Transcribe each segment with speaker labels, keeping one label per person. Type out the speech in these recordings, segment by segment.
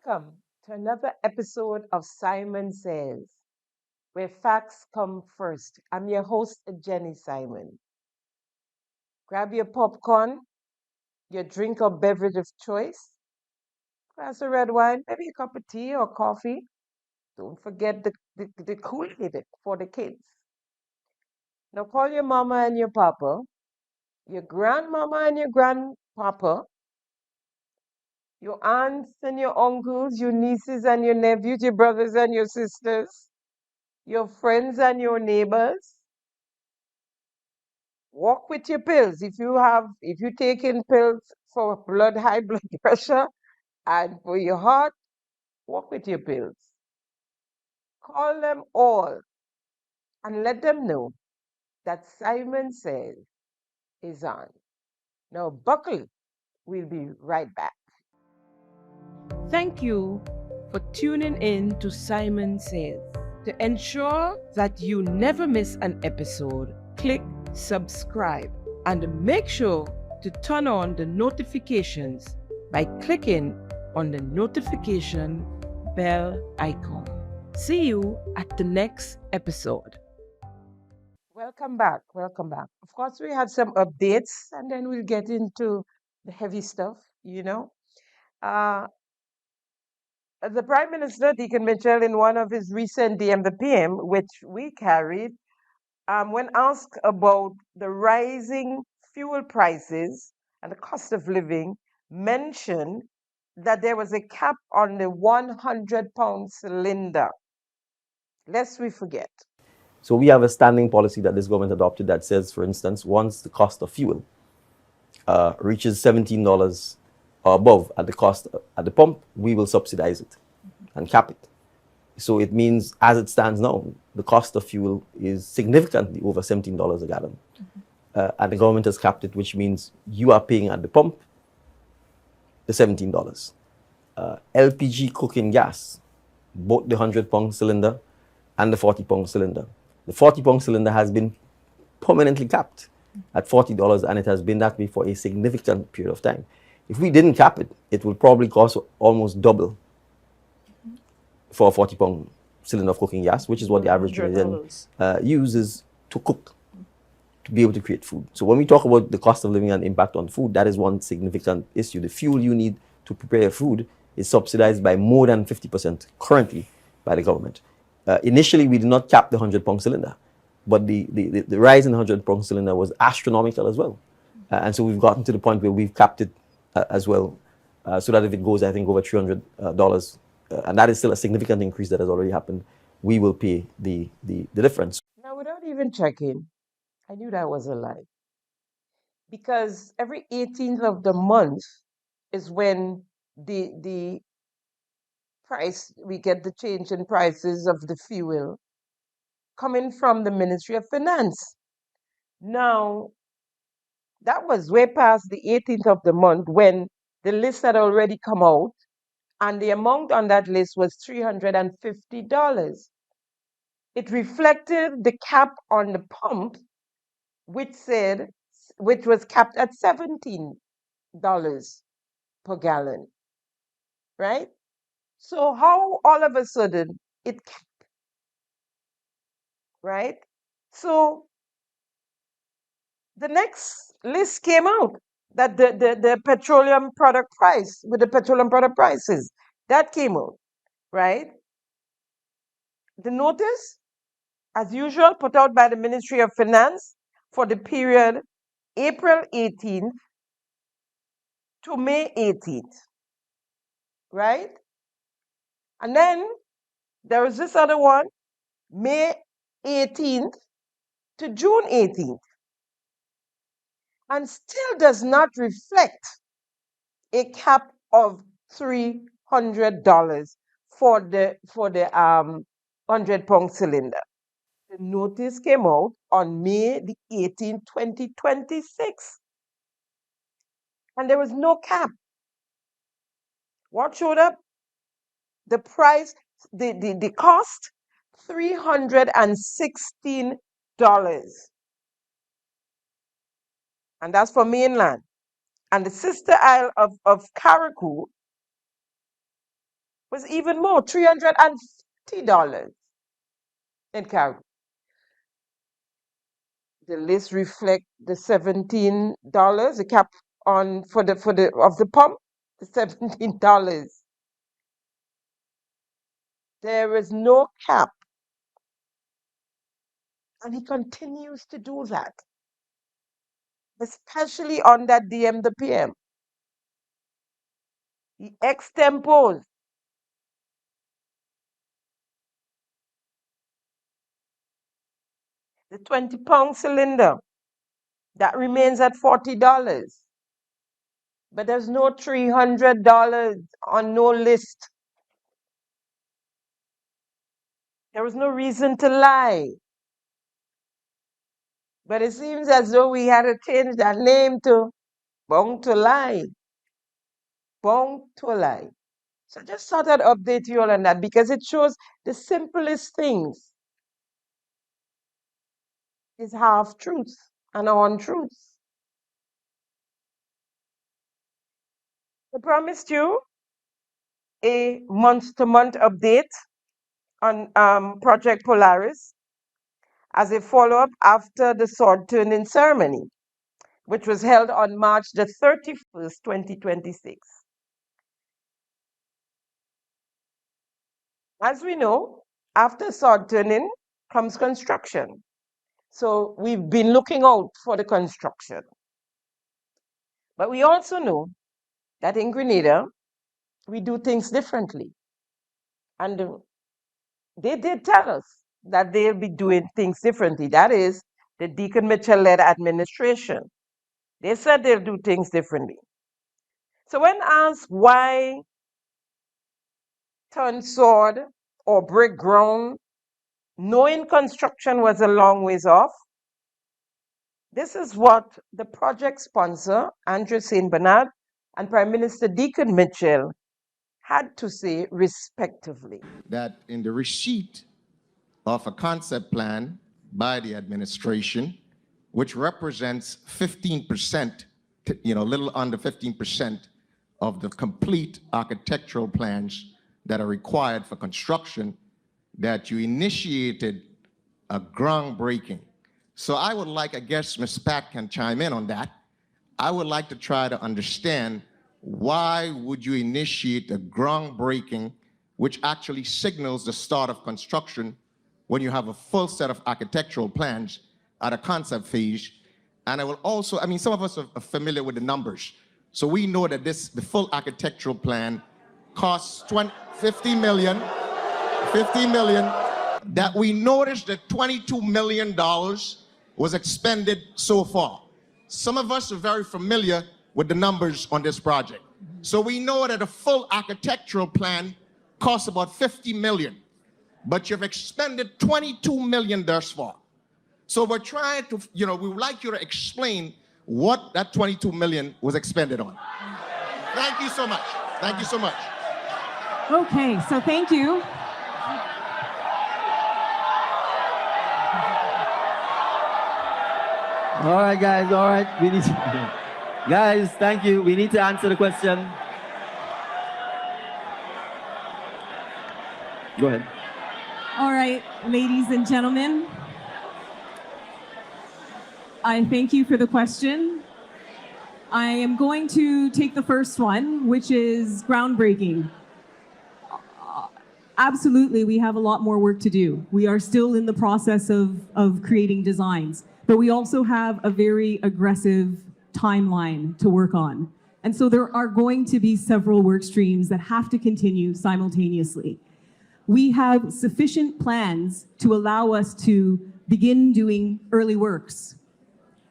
Speaker 1: Welcome to another episode of Simon Says, where facts come first. I'm your host, Jenny Simon. Grab your popcorn, your drink or beverage of choice, glass of red wine, maybe a cup of tea or coffee. Don't forget the Kool-Aid for the kids. Now call your mama and your papa, your grandmama and your grandpapa, your aunts and your uncles, your nieces and your nephews, your brothers and your sisters, your friends and your neighbors. Walk with your pills. If you taking pills for high blood pressure and for your heart, walk with your pills. Call them all and let them know that Simon Says is on. Now buckle. We'll be right back. Thank you for tuning in to Simon Says. To ensure that you never miss an episode, click subscribe and make sure to turn on the notifications by clicking on the notification bell icon. See you at the next episode. Welcome back. Welcome back. Of course, we had some updates and then we'll get into the heavy stuff. Uh, the Prime Minister, Deacon Mitchell, in one of his recent DM the PM, which we carried, when asked about the rising fuel prices and the cost of living, mentioned that there was a cap on the 100-pound cylinder. Lest we forget.
Speaker 2: So we have a standing policy that this government adopted that says, for instance, once the cost of fuel reaches $17 or above at the cost at the pump, we will subsidize it and cap it. So it means, as it stands now, the cost of fuel is significantly over $17 a gallon. And the government has capped it, which means you are paying at the pump the $17. LPG cooking gas, both the 100-pound cylinder and the 40-pound cylinder. The 40-pound cylinder has been permanently capped at $40, and it has been that way for a significant period of time. If we didn't cap it, it would probably cost almost double for a 40-pound cylinder of cooking gas, which is what the average Canadian uses to cook, to be able to create food. So when we talk about the cost of living and impact on food, that is one significant issue. The fuel you need to prepare food is subsidized by more than 50% currently by the government. Initially, we did not cap the 100-pound cylinder, but the rise in the 100-pound cylinder was astronomical as well. And so we've gotten to the point where we've capped it as well, so that if it goes, I think, over $300, and that is still a significant increase that has already happened, we will pay the difference.
Speaker 1: Now, without even checking, I knew that was a lie. Because every 18th of the month is when the price, we get the change in prices of the fuel coming from the Ministry of Finance. Now, that was way past the 18th of the month when the list had already come out, and the amount on that list was $350. It reflected the cap on the pump, which was capped at $17 per gallon, right? So how all of a sudden it capped, right? So the next list came out that the petroleum product price with the petroleum product prices that came out, right? The notice, as usual, put out by the Ministry of Finance for the period April 18th to May 18th, right? And then there was this other one, May 18th to June 18th, and still does not reflect a cap of $300 for the 100-pound cylinder. The notice came out on May the 18th, 2026, and there was no cap. What showed up? The price, the cost, $316, and that's for mainland. And the sister isle of Carriacou, was even more, $350 in Caribbean. The list reflect the $17, the cap on for the of the pump, the $17. There is no cap. And he continues to do that, especially on that DM the PM. He extempores. The 20-pound cylinder that remains at $40. But there's no $300 on no list. There was no reason to lie. But it seems as though we had to change that name to Bong to Lie. Bong to Lie. So just thought I'd update you all on that because it shows the simplest things is half truth and untruths. I promised you a month-to-month update on Project Polaris as a follow-up after the sword turning ceremony, which was held on March the 31st, 2026. As we know, after sword turning comes construction. So we've been looking out for the construction. But we also know that in Grenada, we do things differently. And they did tell us that they'll be doing things differently. That is the Deacon Mitchell-led administration. They said they'll do things differently. So when asked why turn sword or break ground, knowing construction was a long ways off, this is what the project sponsor, Andrew St. Bernard, and Prime Minister Deacon Mitchell had to say respectively.
Speaker 3: That in the receipt of a concept plan by the administration, which represents 15%, a little under 15% of the complete architectural plans that are required for construction, that you initiated a groundbreaking. So I would like, I guess Ms. Pat can chime in on that. I would like to try to understand why would you initiate a groundbreaking which actually signals the start of construction when you have a full set of architectural plans at a concept phase. And I will also, some of us are familiar with the numbers. So we know that the full architectural plan costs $50 million, that we noticed that $22 million was expended so far. Some of us are very familiar with the numbers on this project. So we know that a full architectural plan costs about $50 million, but you've expended $22 million thus far. So we're trying to, we would like you to explain what that $22 million was expended on. Thank you so much. Thank you so much.
Speaker 4: Okay, so thank you.
Speaker 2: All right, guys, all right. We need to, guys, thank you. We need to answer the question. Go ahead.
Speaker 4: All right, ladies and gentlemen, I thank you for the question. I am going to take the first one, which is groundbreaking. Absolutely, we have a lot more work to do. We are still in the process of creating designs, but we also have a very aggressive timeline to work on. And so there are going to be several work streams that have to continue simultaneously. We have sufficient plans to allow us to begin doing early works.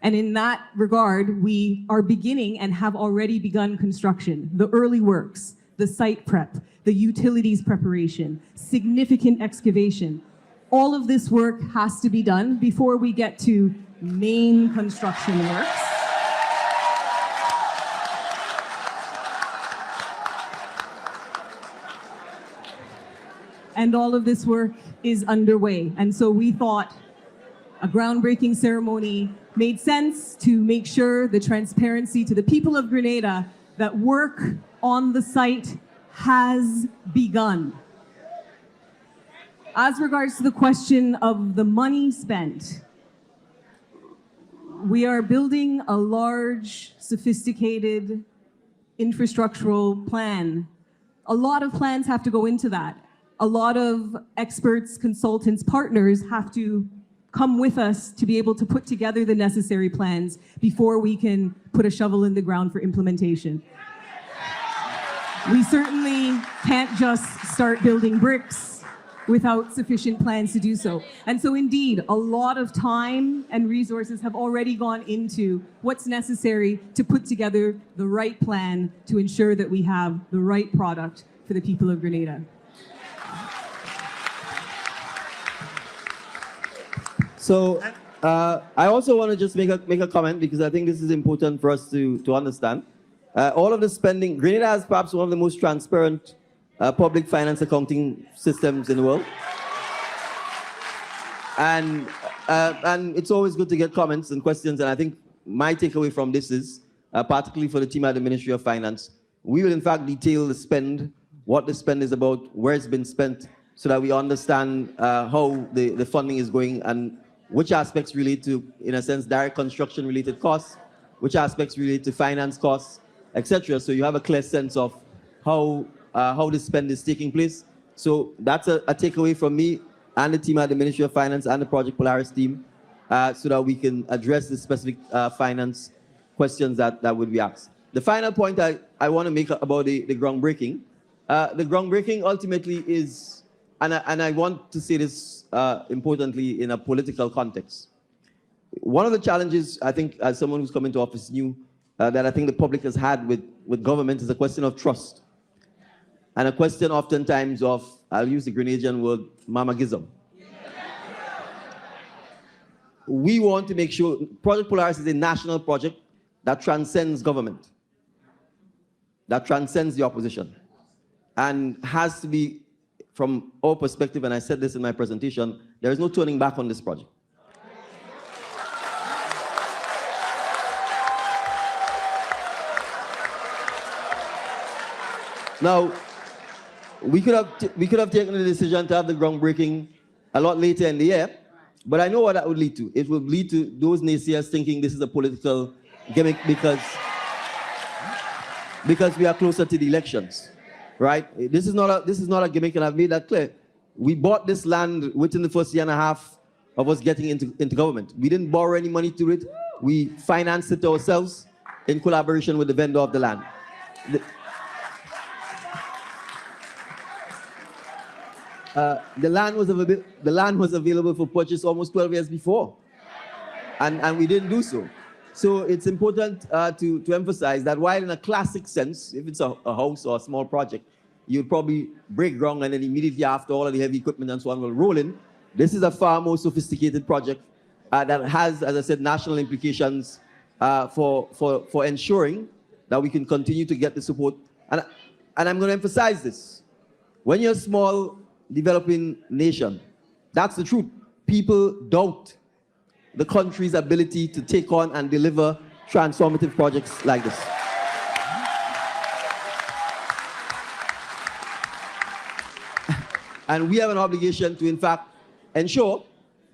Speaker 4: And in that regard, we are beginning and have already begun construction, the early works, the site prep, the utilities preparation, significant excavation. All of this work has to be done before we get to main construction works. And all of this work is underway. And so we thought a groundbreaking ceremony made sense to make sure the transparency to the people of Grenada that work on the site has begun. As regards to the question of the money spent, we are building a large, sophisticated infrastructural plan. A lot of plans have to go into that. A lot of experts, consultants, partners have to come with us to be able to put together the necessary plans before we can put a shovel in the ground for implementation. We certainly can't just start building bricks without sufficient plans to do so. And so indeed, a lot of time and resources have already gone into what's necessary to put together the right plan to ensure that we have the right product for the people of Grenada.
Speaker 2: So I also want to just make a comment, because I think this is important for us to understand. All of the spending, Grenada has perhaps one of the most transparent public finance accounting systems in the world. And it's always good to get comments and questions. And I think my takeaway from this is, particularly for the team at the Ministry of Finance, we will in fact detail the spend, what the spend is about, where it's been spent, so that we understand how the funding is going and which aspects relate to, in a sense, direct construction related costs, which aspects relate to finance costs, etc. So you have a clear sense of how the spend is taking place. So that's a takeaway from me and the team at the Ministry of Finance and the Project Polaris team, so that we can address the specific finance questions that would be asked. The final point I want to make about the groundbreaking. The groundbreaking ultimately is, and I want to say this importantly in a political context. One of the challenges, I think, as someone who's come into office new, that I think the public has had with government is a question of trust. And a question oftentimes of, I'll use the Grenadian word, mamagism. We want to make sure Project Polaris is a national project that transcends government, that transcends the opposition, and has to be, from our perspective, and I said this in my presentation, there is no turning back on this project. Now, we could have taken the decision to have the groundbreaking a lot later in the year, but I know what that would lead to. It would lead to those naysayers thinking this is a political gimmick because we are closer to the elections, right? This is not a gimmick, and I've made that clear. We bought this land within the first year and a half of us getting into government. We didn't borrow any money to it. We financed it ourselves in collaboration with the vendor of the land. The land was available for purchase almost 12 years before, and we didn't do so. So it's important to emphasize that while in a classic sense, if it's a house or a small project, you'd probably break ground and then immediately after all of the heavy equipment and so on will roll in. This is a far more sophisticated project that has, as I said, national implications for ensuring that we can continue to get the support. And I'm going to emphasize this. When you're a small developing nation, that's the truth. People doubt the country's ability to take on and deliver transformative projects like this. And we have an obligation to, in fact, ensure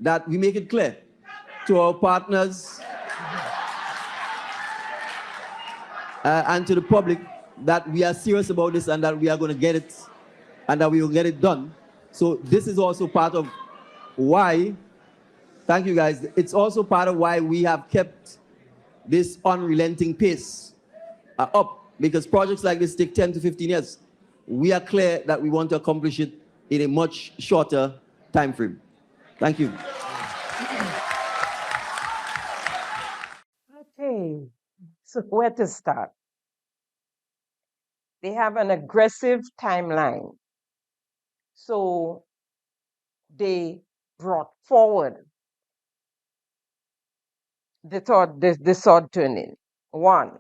Speaker 2: that we make it clear to our partners and to the public that we are serious about this and that we are going to get it and that we will get it done. So this is also part of why, thank you guys, it's also part of why we have kept this unrelenting pace up, because projects like this take 10 to 15 years. We are clear that we want to accomplish it in a much shorter time frame. Thank you.
Speaker 1: Okay, so where to start? They have an aggressive timeline. So they brought forward the sword turning. One,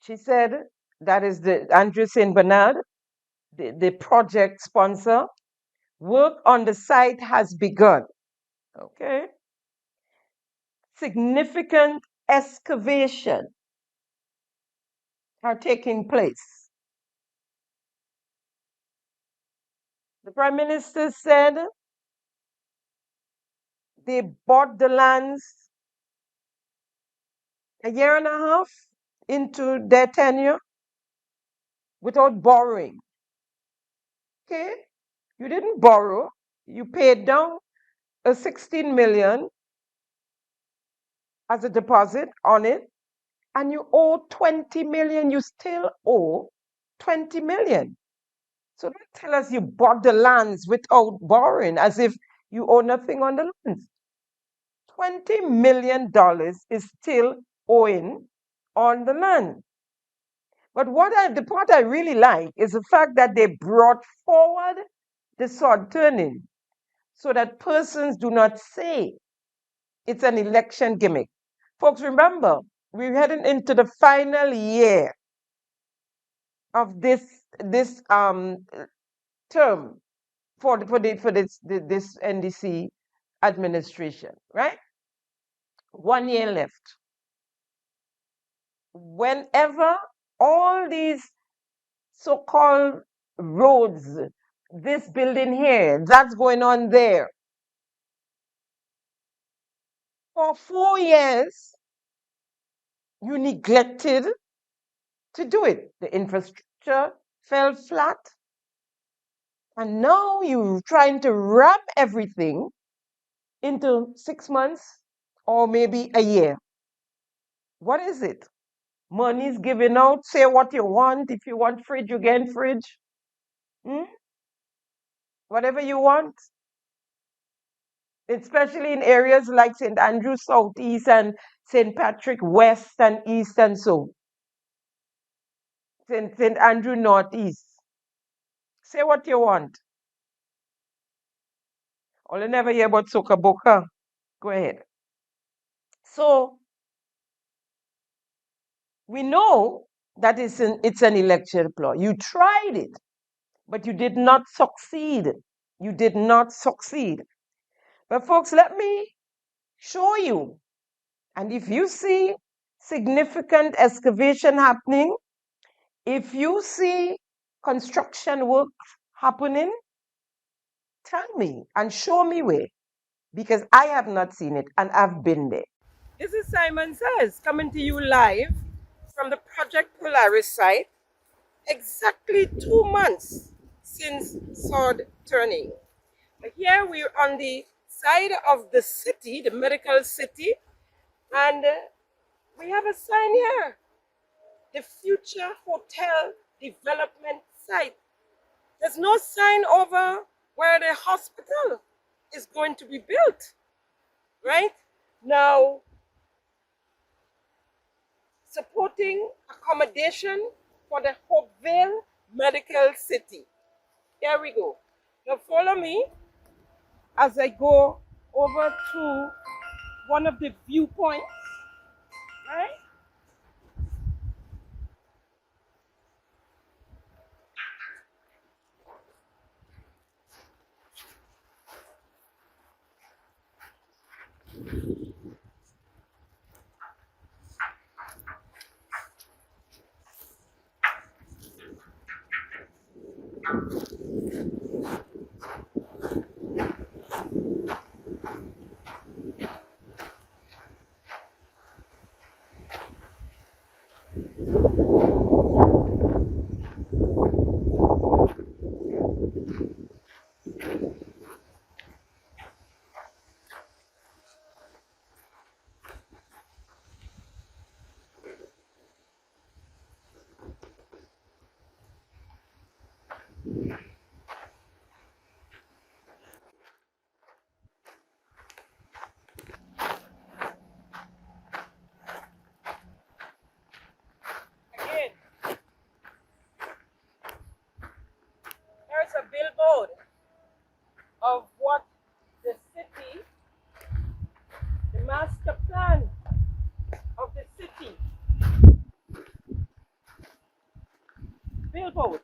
Speaker 1: she said, that is the Andrew St. Bernard, the project sponsor. Work on the site has begun. Okay. Significant excavation are taking place. The Prime Minister said they bought the lands a year and a half into their tenure without borrowing. Okay, you didn't borrow, you paid down a 16 million as a deposit on it, and you owe 20 million, you still owe 20 million. So don't tell us you bought the lands without borrowing as if you owe nothing on the lands. $20 million is still owing on the land. But the part I really like is the fact that they brought forward the sword turning so that persons do not say it's an election gimmick. Folks, remember, we're heading into the final year of this term for this NDC administration, right? 1 year left. Whenever all these so-called roads, this building here, that's going on there, for 4 years, you neglected to do it. The infrastructure fell flat. And now you're trying to wrap everything into 6 months or maybe a year. What is it? Money's given out. Say what you want. If you want fridge, you get fridge. Whatever you want. Especially in areas like St. Andrew Southeast and St. Patrick West and East and so. St. Andrew Northeast. Say what you want. Only never hear about Soka Boka. Go ahead. So we know that it's an election ploy. You tried it, but you did not succeed. You did not succeed. But folks, let me show you. And if you see significant excavation happening, if you see construction work happening, tell me and show me where, because I have not seen it and I've been there. This is Simon Says, coming to you live from the Project Polaris site, exactly 2 months since sword turning. But here we're on the side of the city, the medical city, and we have a sign here, the Future Hotel Development Site. There's no sign over where the hospital is going to be built, right? Now, supporting accommodation for the Hopevale Medical City. Here we go. Now follow me as I go over to one of the viewpoints, right? Again, there's a billboard of what the city, the master plan of the city, billboard.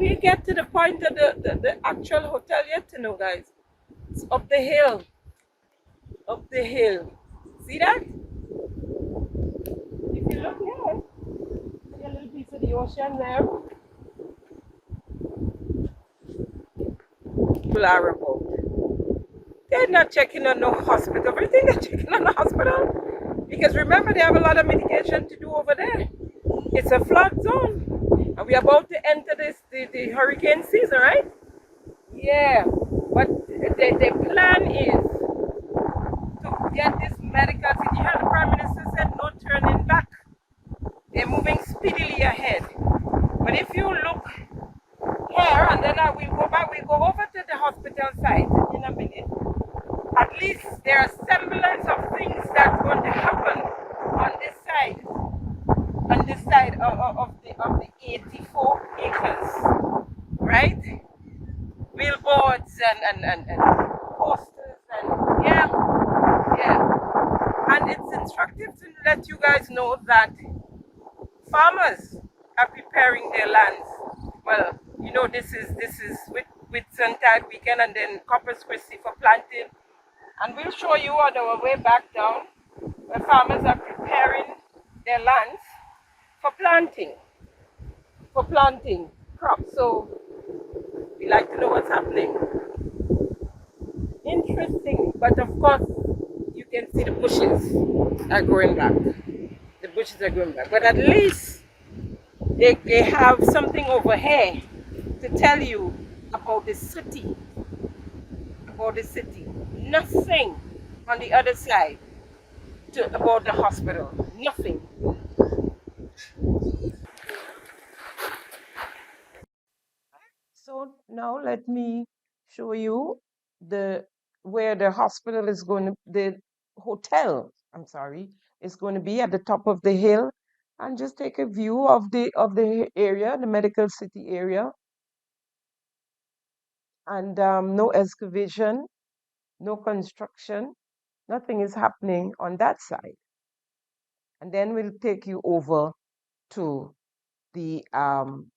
Speaker 1: we get to the point of the actual hotel yet to know, guys. It's up the hill. Up the hill. See that? If you look here, see a little piece of the ocean there. People are about. They're not checking on no hospital. Everything they're checking on the hospital. Because remember, they have a lot of mitigation to do over there. It's a flood zone. And we're about to enter the hurricane season, right? Yeah. But the plan is to get this medical city. You heard the Prime Minister said no turning back. They're moving speedily ahead. But if you look here, and then I will go back, we go over to the hospital site in a minute. At least there are semblance of things that's going to happen on this side of the 84 acres, right? Billboards and posters and yeah. And it's instructive to let you guys know that farmers are preparing their lands. Well, you know, this is with Tide weekend and then Corpus Christi for planting. And we'll show you on our way back down where farmers are preparing their lands for planting crops. So we like to know what's happening. Interesting, but of course you can see the bushes are growing back. The bushes are growing back, but at least they have something over here to tell you about the city. About the city. Nothing on the other side about the hospital. Nothing. So now let me show you where the hospital is going to, the hotel, I'm sorry, is going to be at the top of the hill, and just take a view of the area, the medical city area, and no excavation, no construction, nothing is happening on that side. And then we'll take you over to the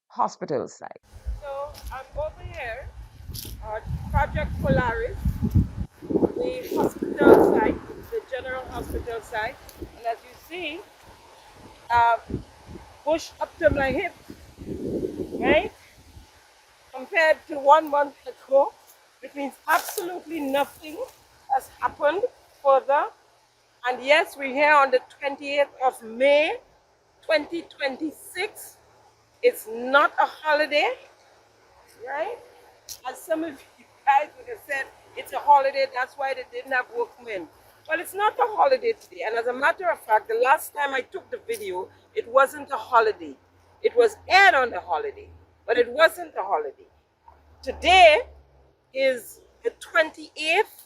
Speaker 1: hospital side. So I'm over here at Project Polaris, the hospital site, the general hospital site. And as you see, bush up to my hip, right? Compared to 1 month ago, which means absolutely nothing has happened further. And yes, we're here on the 28th of May, 2026. It's not a holiday, right? As some of you guys would have said, it's a holiday, that's why they didn't have workmen. Well, it's not a holiday today. And as a matter of fact, the last time I took the video, it wasn't a holiday. It was aired on a holiday, but it wasn't a holiday. Today is the 28th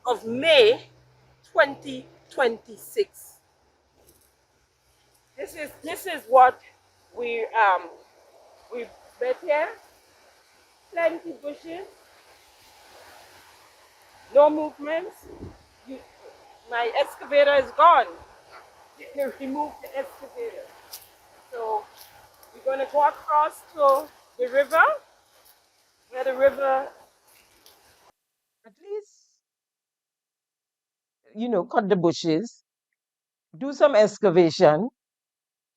Speaker 1: of May, 2026. This is what we bet here. Plenty bushes, no movements. My excavator is gone. They removed the excavator. So we're going to go across to the river, where the river, at least, cut the bushes, do some excavation.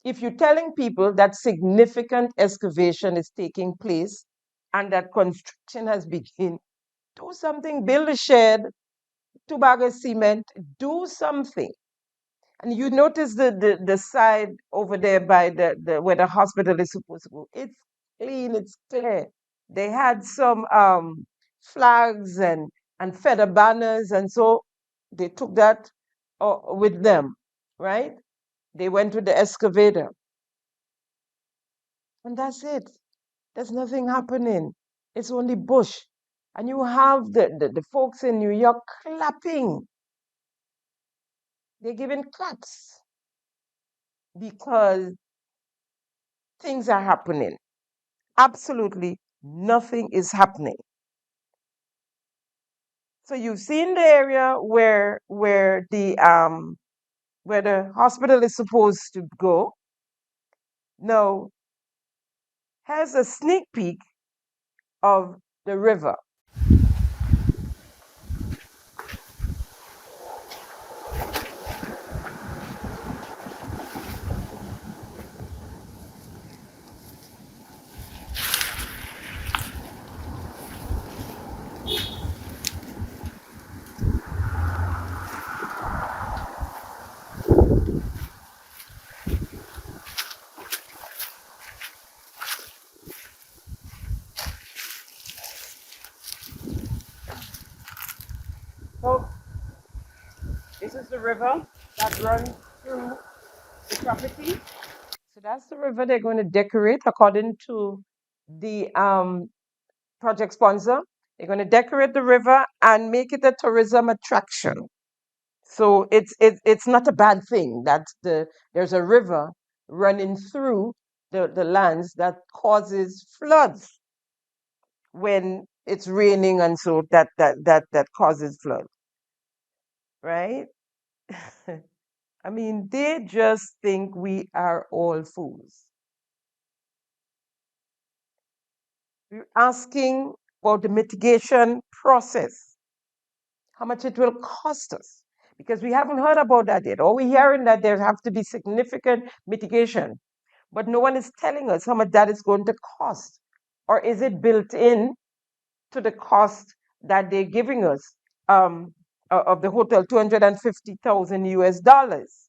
Speaker 1: If you're telling people that significant excavation is taking place and that construction has begun, do something, build a shed, 2 bags of cement, do something. And you notice the side over there by the where the hospital is supposed to go. It's clean, it's clear. They had some flags and feather banners, and so they took that with them, right? They went with the excavator. And that's it. There's nothing happening. It's only bush. And you have the folks in New York clapping. They're giving claps because things are happening. Absolutely nothing is happening. So you've seen the area where the hospital is supposed to go. Now, here's a sneak peek of the river. So this is the river that runs through the property. So that's the river they're going to decorate according to the project sponsor. They're going to decorate the river and make it a tourism attraction. So it's not a bad thing that there's a river running through the lands that causes floods when it's raining, and so that causes flood, right? I mean, they just think we are all fools. We're asking about the mitigation process, how much it will cost us, because we haven't heard about that yet. Or we're hearing that there have to be significant mitigation, but no one is telling us how much that is going to cost. Or is it built in to the cost that they're giving us of the hotel, 250,000 US dollars,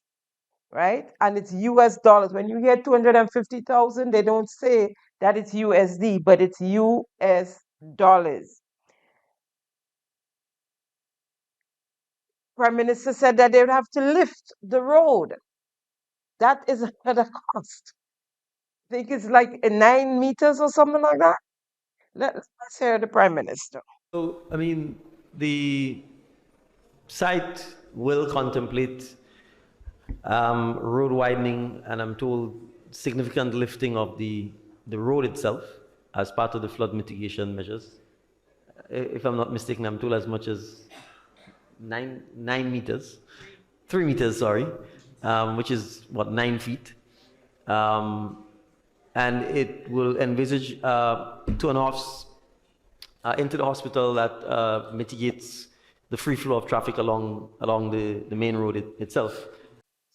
Speaker 1: right? And it's US dollars. When you hear 250,000, they don't say that it's USD, but it's US dollars. Prime Minister said that they would have to lift the road. That is another cost. I think it's like 9 meters or something like that. Let's hear the Prime Minister.
Speaker 2: So, I mean, the site will contemplate road widening, and I'm told significant lifting of the road itself as part of the flood mitigation measures. If I'm not mistaken, I'm told as much as 9 meters, 3 meters, sorry, which is what, 9 feet. And it will envisage 2.5 into the hospital that mitigates the free flow of traffic along the main road itself.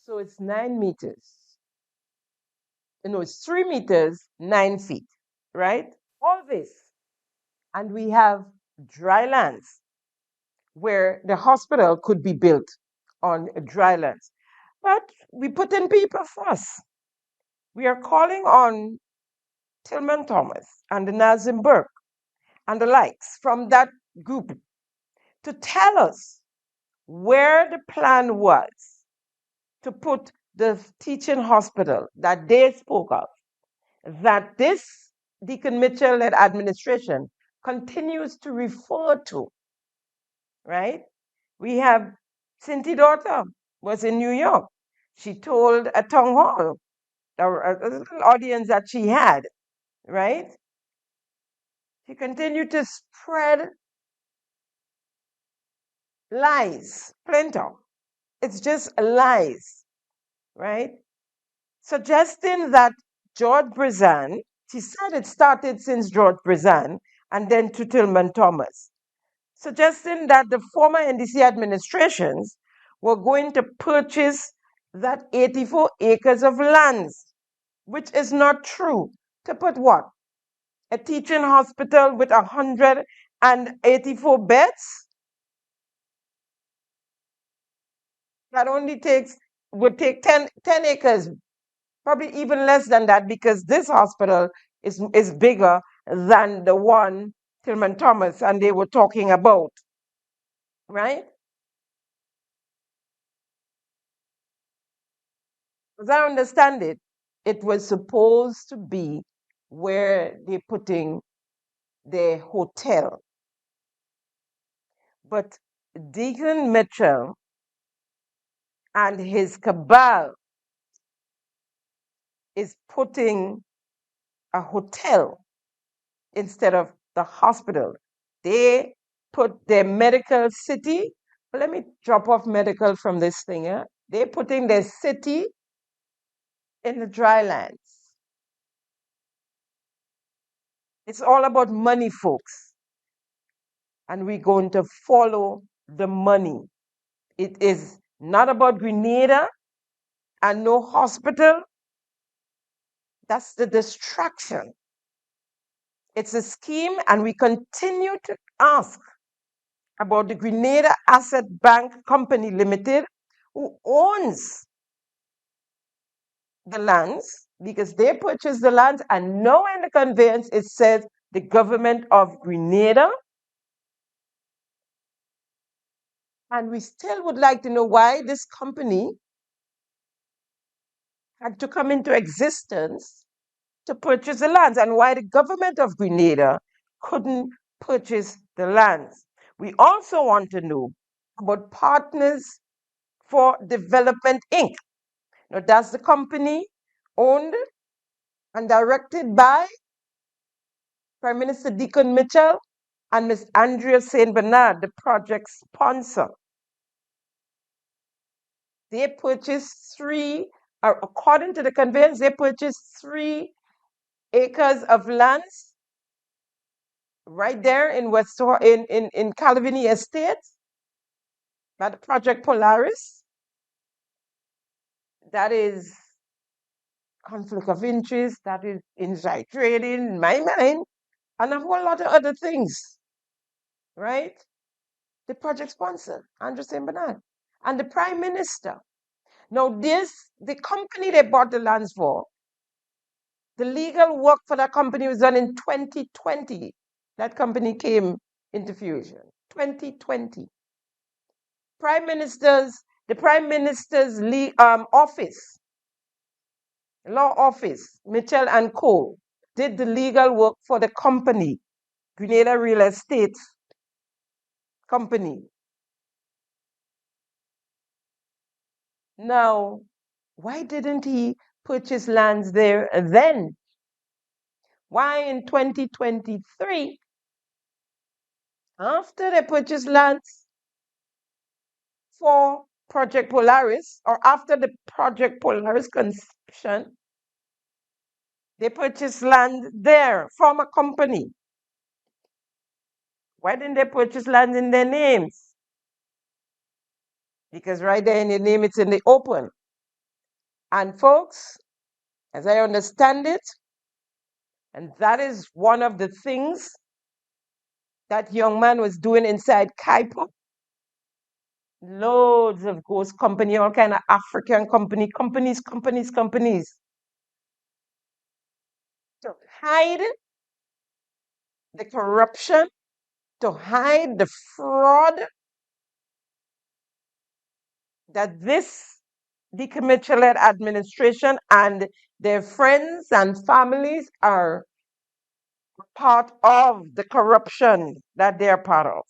Speaker 1: So it's 9 meters. No, it's 3 meters, 9 feet, right? All this. And we have dry lands where the hospital could be built on dry lands. But we put in people first. We are calling on Tillman Thomas and Nazim Burke and the likes from that group to tell us where the plan was to put the teaching hospital that they spoke of, that this Deacon Mitchell-led administration continues to refer to, right? We have Cindy Daughter was in New York. She told a town hall, a little audience that she had, right? She continued to spread lies, plenty. It's just lies, right? Suggesting that George Brizan, she said it started since George Brizan and then to Tillman Thomas, suggesting that the former NDC administrations were going to purchase that 84 acres of lands, which is not true. To put what? A teaching hospital with 184 beds? That only would take 10 acres, probably even less than that, because this hospital is bigger than the one Tillman Thomas and they were talking about, right? As I understand it, it was supposed to be where they're putting their hotel. But Deacon Mitchell and his cabal is putting a hotel instead of the hospital. They put their medical city. Let me drop off medical from this thing. Yeah? They're putting their city in the dry lands. It's all about money, folks. And we're going to follow the money. It is not about Grenada and no hospital. That's the distraction. It's a scheme, and we continue to ask about the Grenada Asset Bank Company Limited, who owns the lands, because they purchased the lands, and nowhere in the conveyance it says the government of Grenada. And we still would like to know why this company had to come into existence to purchase the lands, and why the government of Grenada couldn't purchase the lands. We also want to know about Partners for Development Inc. Now, that's the company owned and directed by Prime Minister Deacon Mitchell and Ms. Andrea St. Bernard, the project sponsor. They purchased according to the conveyance, they purchased 3 acres of lands right there in in Calvini Estate by the Project Polaris. That is conflict of interest, that is inside trading, in my mind, and a whole lot of other things, right? The project sponsor, Andrew St. Bernard, and the Prime Minister. Now, the company they bought the lands for, the legal work for that company was done in 2020. That company came into fusion. 2020. The Prime Minister's office, law office, Mitchell and Co., did the legal work for the company, Grenada Real Estate Company. Now, why didn't he purchase lands there then? Why in 2023, after they purchased lands for Project Polaris, or after the Project Polaris conception, they purchased land there from a company? Why didn't they purchase land in their names? Because right there in your name, it's in the open. And folks, as I understand it, and that is one of the things that young man was doing inside Kaipo. Loads of ghost company, all kind of African companies to hide the corruption, to hide the fraud that this Deacon Mitchell-led administration and their friends and families are part of, the corruption that they're part of.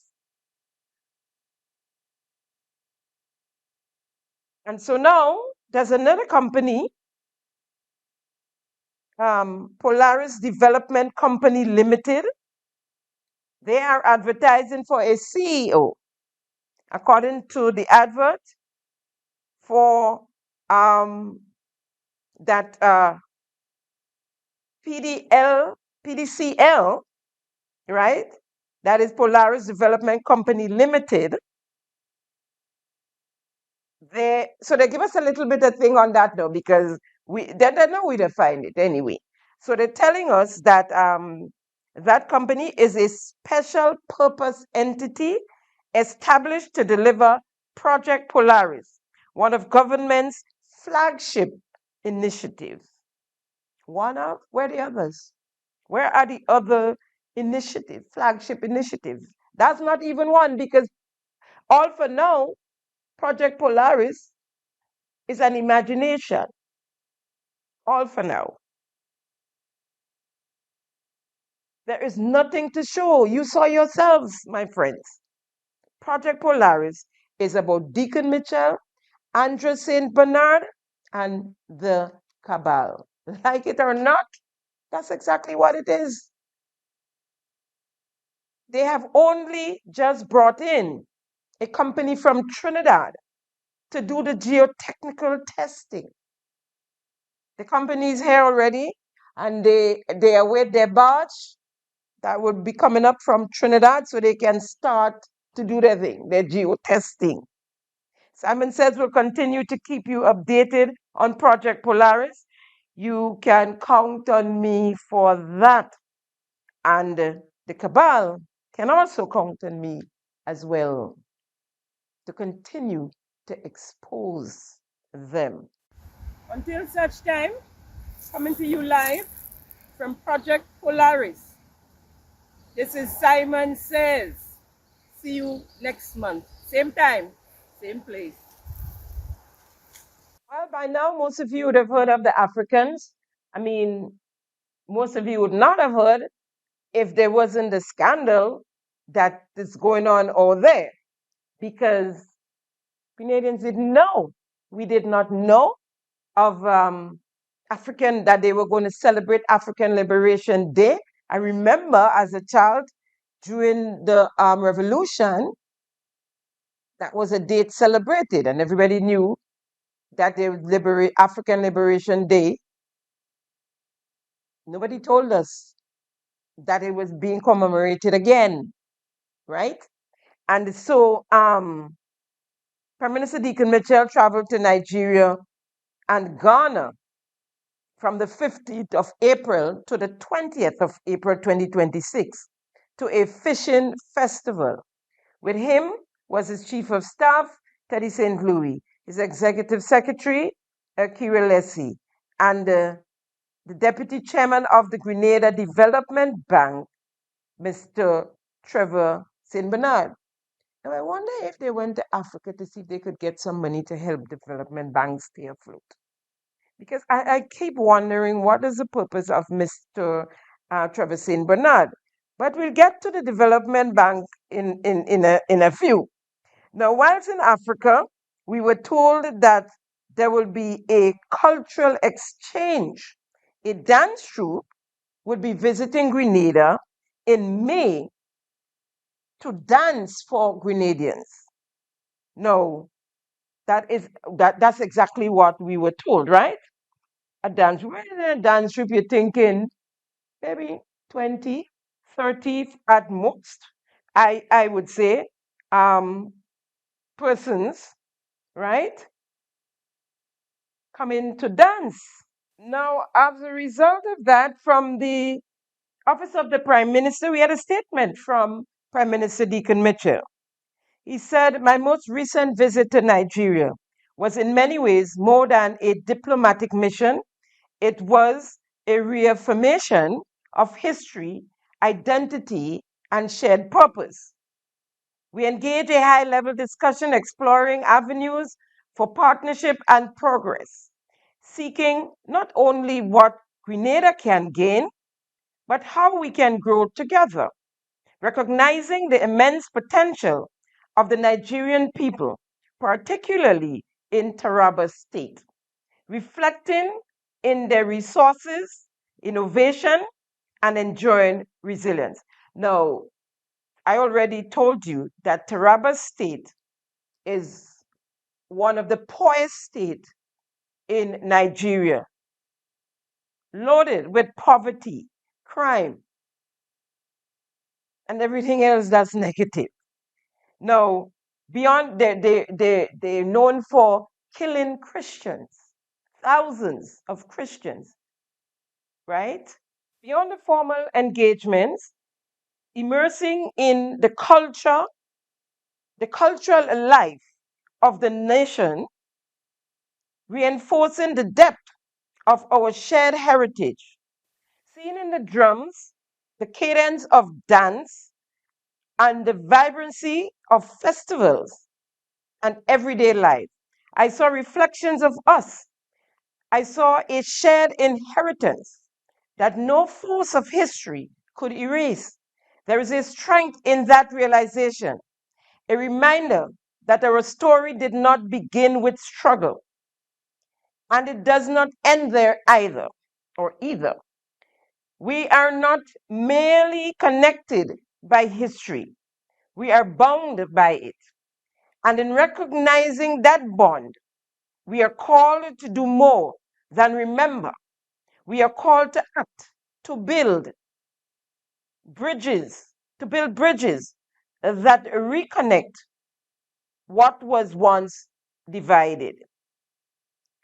Speaker 1: And so now there's another company, Polaris Development Company Limited. They are advertising for a CEO, according to the advert for that PDCL, right? That is Polaris Development Company Limited. So they give us a little bit of thing on that though, because they know where to find it anyway. So they're telling us that that company is a special purpose entity established to deliver Project Polaris, one of government's flagship initiatives. One of? Where are the others? Where are the other initiatives, flagship initiatives? That's not even one, because all for now, Project Polaris is an imagination. All for now. There is nothing to show. You saw yourselves, my friends. Project Polaris is about Deacon Mitchell, Andrew St. Bernard, and the cabal. Like it or not, that's exactly what it is. They have only just brought in a company from Trinidad to do the geotechnical testing. The company is here already, and they await their barge, that would be coming up from Trinidad so they can start to do their thing, their geotesting. Simon Says will continue to keep you updated on Project Polaris. You can count on me for that. And the cabal can also count on me as well to continue to expose them. Until such time, coming to you live from Project Polaris. This is Simon Says. See you next month. Same time, same place. Well, by now, most of you would have heard of the Africans. I mean, most of you would not have heard if there wasn't a scandal that is going on over there, because Canadians didn't know. We did not know of African, that they were going to celebrate African Liberation Day. I remember as a child during the revolution, that was a date celebrated, and everybody knew that the African Liberation Day. Nobody told us that it was being commemorated again, right? And so Prime Minister Deacon Mitchell traveled to Nigeria and Ghana from the 15th of April to the 20th of April 2026 to a fishing festival. With him was his Chief of Staff, Teddy St. Louis, his Executive Secretary, Kira Leslie, and the Deputy Chairman of the Grenada Development Bank, Mr. Trevor St. Bernard. Now, I wonder if they went to Africa to see if they could get some money to help development banks stay afloat. Because I keep wondering what is the purpose of Mr. Trevor St. Bernard. But we'll get to the development bank in a few. Now, whilst in Africa, we were told that there will be a cultural exchange. A dance troupe would be visiting Grenada in May to dance for Grenadians. No, that's exactly what we were told, right? A dance, when a dance troupe, you're thinking maybe 20, 30 at most, I would say, persons, right, coming to dance. Now, as a result of that, from the Office of the Prime Minister, we had a statement from Prime Minister Deacon Mitchell. He said, "My most recent visit to Nigeria was in many ways more than a diplomatic mission. It was a reaffirmation of history, identity, and shared purpose. We engaged a high-level discussion exploring avenues for partnership and progress, seeking not only what Grenada can gain, but how we can grow together, recognizing the immense potential of the Nigerian people, particularly in Taraba State, reflecting in their resources, innovation, and enduring resilience." Now, I already told you that Taraba State is one of the poorest states in Nigeria, loaded with poverty, crime, and everything else that's negative. Now, beyond, they're known for killing Christians, thousands of Christians, right? Beyond the formal engagements, immersing in the culture, the cultural life of the nation, reinforcing the depth of our shared heritage, seen in the drums, the cadence of dance, and the vibrancy of festivals and everyday life. I saw reflections of us. I saw a shared inheritance that no force of history could erase. There is a strength in that realization, a reminder that our story did not begin with struggle, and it does not end there either, or either. We are not merely connected by history, we are bound by it. And in recognizing that bond, we are called to do more than remember. We are called to act, to build, bridges, to build bridges that reconnect what was once divided,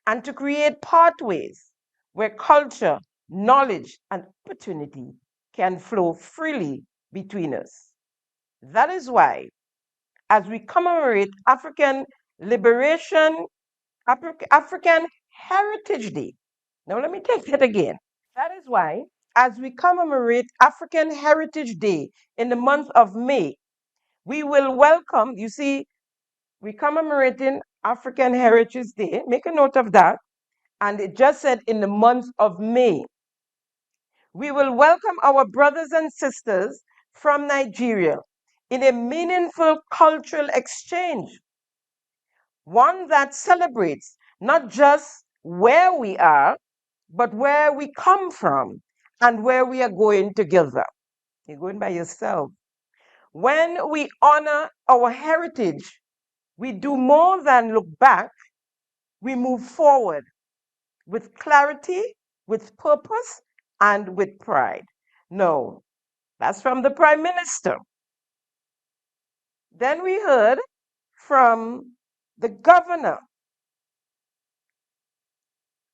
Speaker 1: and to create pathways where culture, knowledge, and opportunity can flow freely between us. That is why, as we commemorate African Liberation, African Heritage Day, now let me take that again. That is why, as we commemorate African Heritage Day in the month of May, we will welcome, you see, we're commemorating African Heritage Day. Make a note of that. And it just said in the month of May. We will welcome our brothers and sisters from Nigeria in a meaningful cultural exchange, one that celebrates not just where we are, but where we come from and where we are going together. You're going by yourself. When we honor our heritage, we do more than look back, we move forward with clarity, with purpose, and with pride. No, that's from the Prime Minister. Then we heard from the governor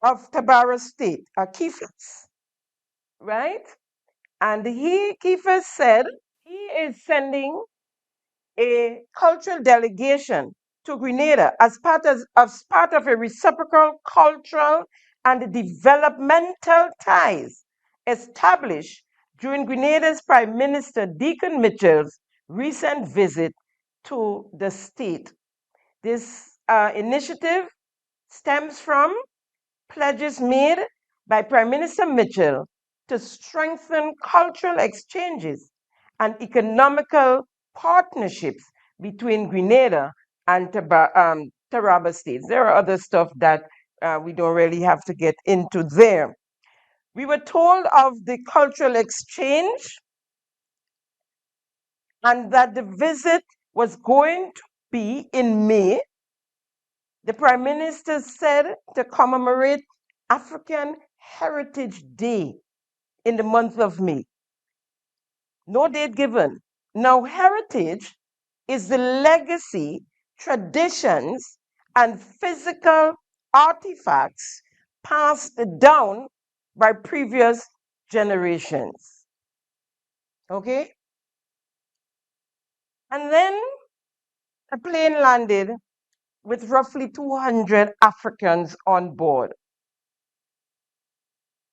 Speaker 1: of Tabara State, Kifas, right? And Kifas said he is sending a cultural delegation to Grenada as part of a reciprocal cultural and developmental ties established during Grenada's Prime Minister Deacon Mitchell's recent visit to the state. This initiative stems from pledges made by Prime Minister Mitchell to strengthen cultural exchanges and economical partnerships between Grenada and Taraba states. There are other stuff that we don't really have to get into there. We were told of the cultural exchange and that the visit was going to be in May. The Prime Minister said to commemorate African Heritage Day in the month of May. No date given. Now, heritage is the legacy, traditions, and physical artifacts passed down by previous generations. Okay? And then a plane landed with roughly 200 Africans on board.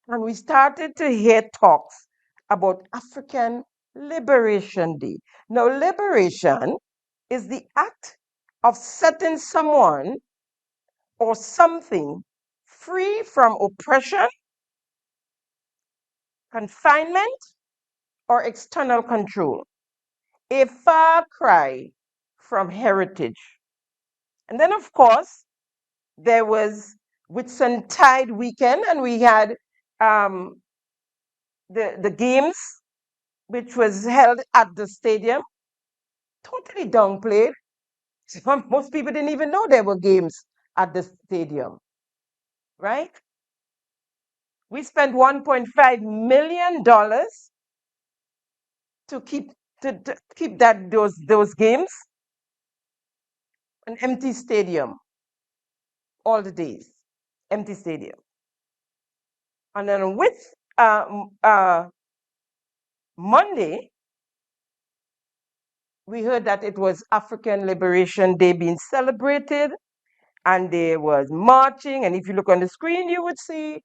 Speaker 1: And we started to hear talks about African Liberation Day. Now, liberation is the act of setting someone or something free from oppression, confinement, or external control. A far cry from heritage. And then, of course, there was Whitsuntide weekend, and we had the games, which was held at the stadium, totally downplayed. Most people didn't even know there were games at the stadium, right? We spent $1.5 million to keep those games, an empty stadium, all the days, empty stadium. And then with Monday, we heard that it was African Liberation Day being celebrated, and there was marching. And if you look on the screen, you would see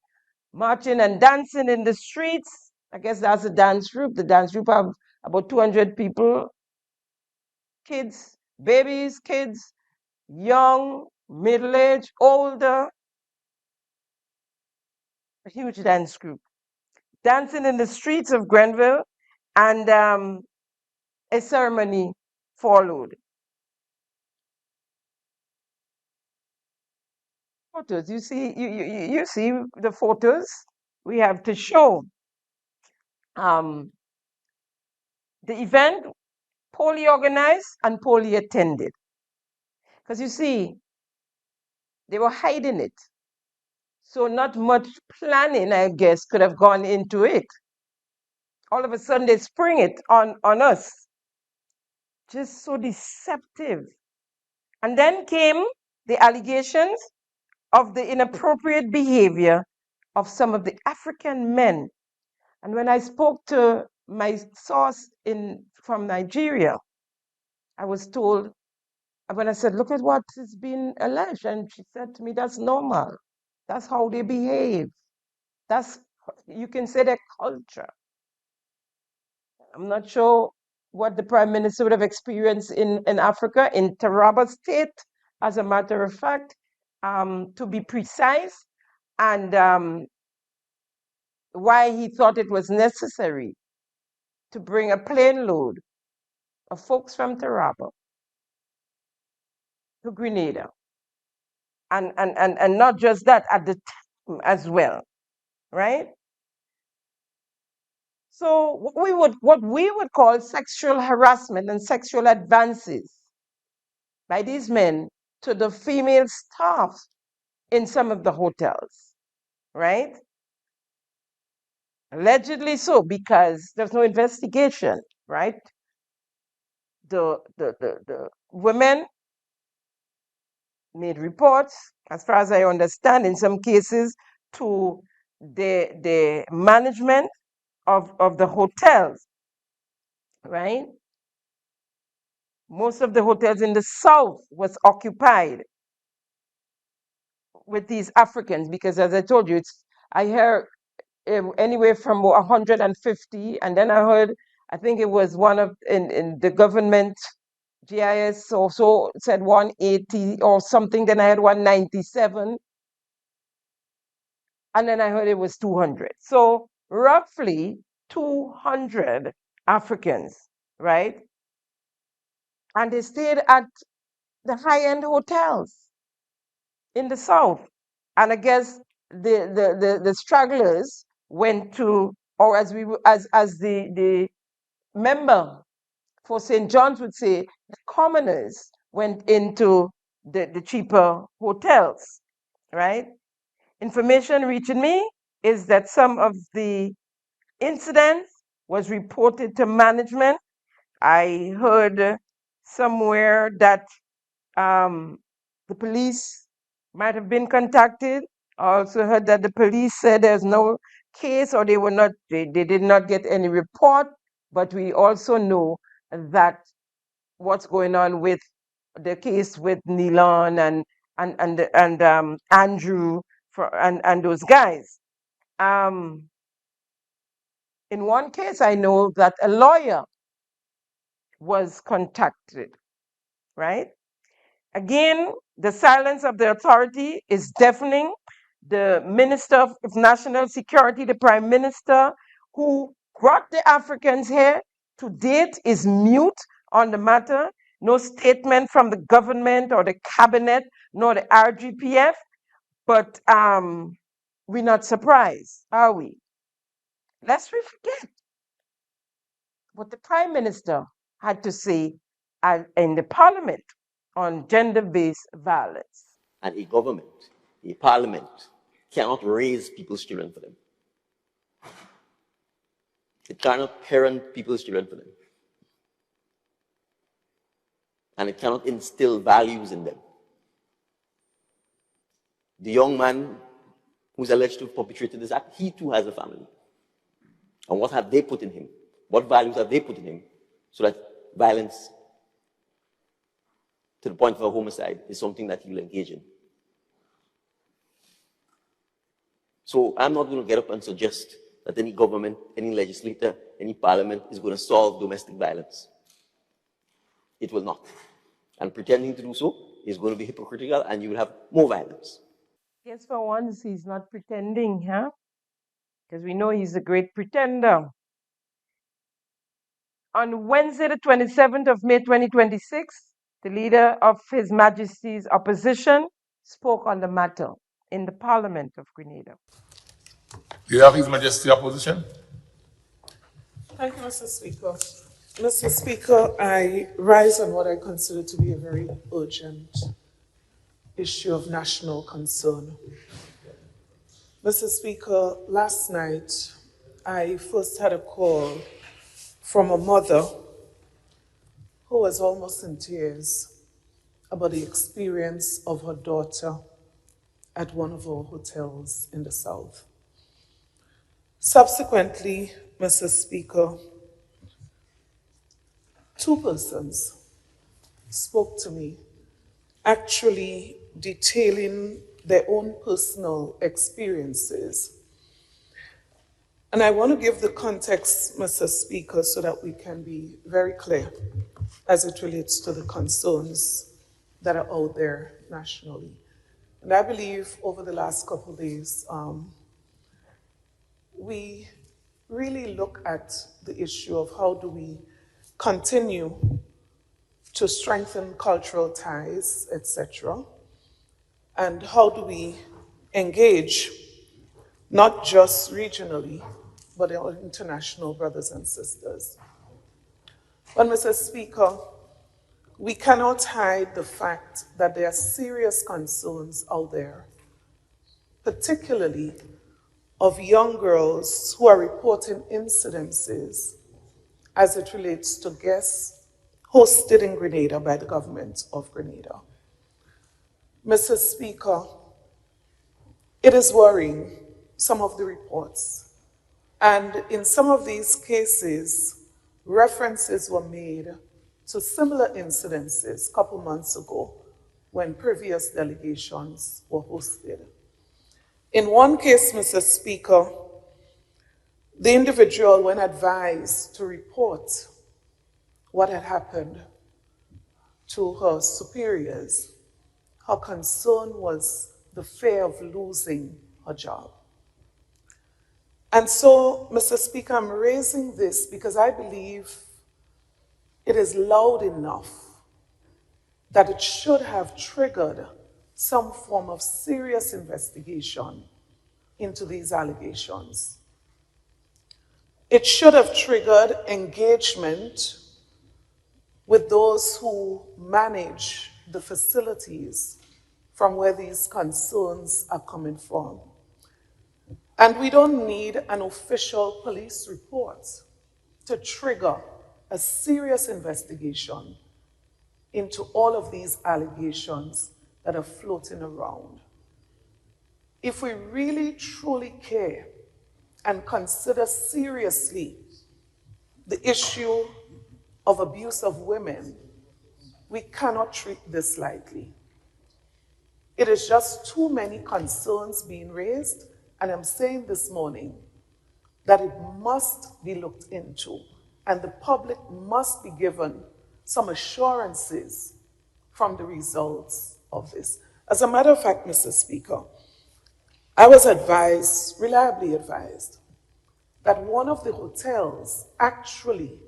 Speaker 1: marching and dancing in the streets. I guess that's a dance group. The dance group have about 200 people, kids, babies, kids, young, middle-aged, older, a huge dance group. Dancing in the streets of Grenville, and a ceremony followed. Photos, you see the photos we have to show. The event, poorly organized and poorly attended. Because you see, they were hiding it. So not much planning, I guess, could have gone into it. All of a sudden they spring it on us. Just so deceptive. And then came the allegations of the inappropriate behavior of some of the African men. And when I spoke to my source from Nigeria, I was told, when I said, look at what is being alleged, and she said to me, that's normal. That's how they behave. That's, you can say, their culture. I'm not sure what the Prime Minister would have experienced in Africa, in Taraba State, as a matter of fact, to be precise, and why he thought it was necessary to bring a plane load of folks from Taraba to Grenada. And not just that, at the time as well, right? So what we would call sexual harassment and sexual advances by these men to the female staff in some of the hotels, right? Allegedly so, because there's no investigation, right? The women made reports, as far as I understand, in some cases, to the management of the hotels, right? Most of the hotels in the south was occupied with these Africans because, as I told you, I heard anywhere from 150, and then I heard, I think it was one of in the government GIS also said 180 or something. Then I had 197, and then I heard it was 200. So roughly 200 Africans, right? And they stayed at the high-end hotels in the south. And I guess the stragglers went to, or as the member for St. John's would say, the commoners went into the cheaper hotels, right? Information reaching me is that some of the incidents was reported to management. I heard somewhere that the police might have been contacted. I also heard that the police said there's no case, or they did not get any report. But we also know that what's going on with the case with Nilan and Andrew and those guys. In one case, I know that a lawyer was contacted, right? Again, the silence of the authority is deafening. The Minister of National Security, the Prime Minister, who brought the Africans here, to date is mute on the matter. No statement from the government or the cabinet, nor the RGPF. But we're not surprised, are we? Lest we forget what the Prime Minister had to say in the Parliament on gender-based violence.
Speaker 2: And a government, a parliament, cannot raise people's children for them. It cannot parent people's children for them. And it cannot instill values in them. The young man who's alleged to have perpetrated this act, he too has a family. And what have they put in him? What values have they put in him so that violence to the point of a homicide is something that he will engage in? So I'm not going to get up and suggest that any government, any legislator, any parliament is going to solve domestic violence. It will not. And pretending to do so is going to be hypocritical, and you will have more violence.
Speaker 1: Yes, for once, he's not pretending, huh? Because we know he's a great pretender. On Wednesday, the 27th of May, 2026, the leader of His Majesty's opposition spoke on the matter in the Parliament of Grenada.
Speaker 5: Leader of His Majesty opposition.
Speaker 6: Thank you, Mr. Speaker. Mr. Speaker, I rise on what I consider to be a very urgent issue of national concern. Mr. Speaker, last night I first had a call from a mother who was almost in tears about the experience of her daughter at one of our hotels in the South. Subsequently, Mr. Speaker, two persons spoke to me, actually detailing their own personal experiences. And I want to give the context, Mr. Speaker, so that we can be very clear as it relates to the concerns that are out there nationally. And I believe over the last couple of days, we really look at the issue of how do we continue to strengthen cultural ties, etc., and how do we engage not just regionally, but our international brothers and sisters. But Mr. Speaker, we cannot hide the fact that there are serious concerns out there, particularly of young girls who are reporting incidences as it relates to guests hosted in Grenada by the government of Grenada. Mr. Speaker, it is worrying, some of the reports. And in some of these cases, references were made to similar incidences a couple months ago when previous delegations were hosted. In one case, Mr. Speaker, the individual, when advised to report what had happened to her superiors, her concern was the fear of losing her job. And so, Mr. Speaker, I'm raising this because I believe it is loud enough that it should have triggered some form of serious investigation into these allegations. It should have triggered engagement with those who manage the facilities from where these concerns are coming from. And we don't need an official police report to trigger a serious investigation into all of these allegations that are floating around. If we really truly care and consider seriously the issue of abuse of women, we cannot treat this lightly. It is just too many concerns being raised, and I'm saying this morning that it must be looked into, and the public must be given some assurances from the results of this. As a matter of fact, Mr. Speaker, I was advised, reliably advised, that one of the hotels actually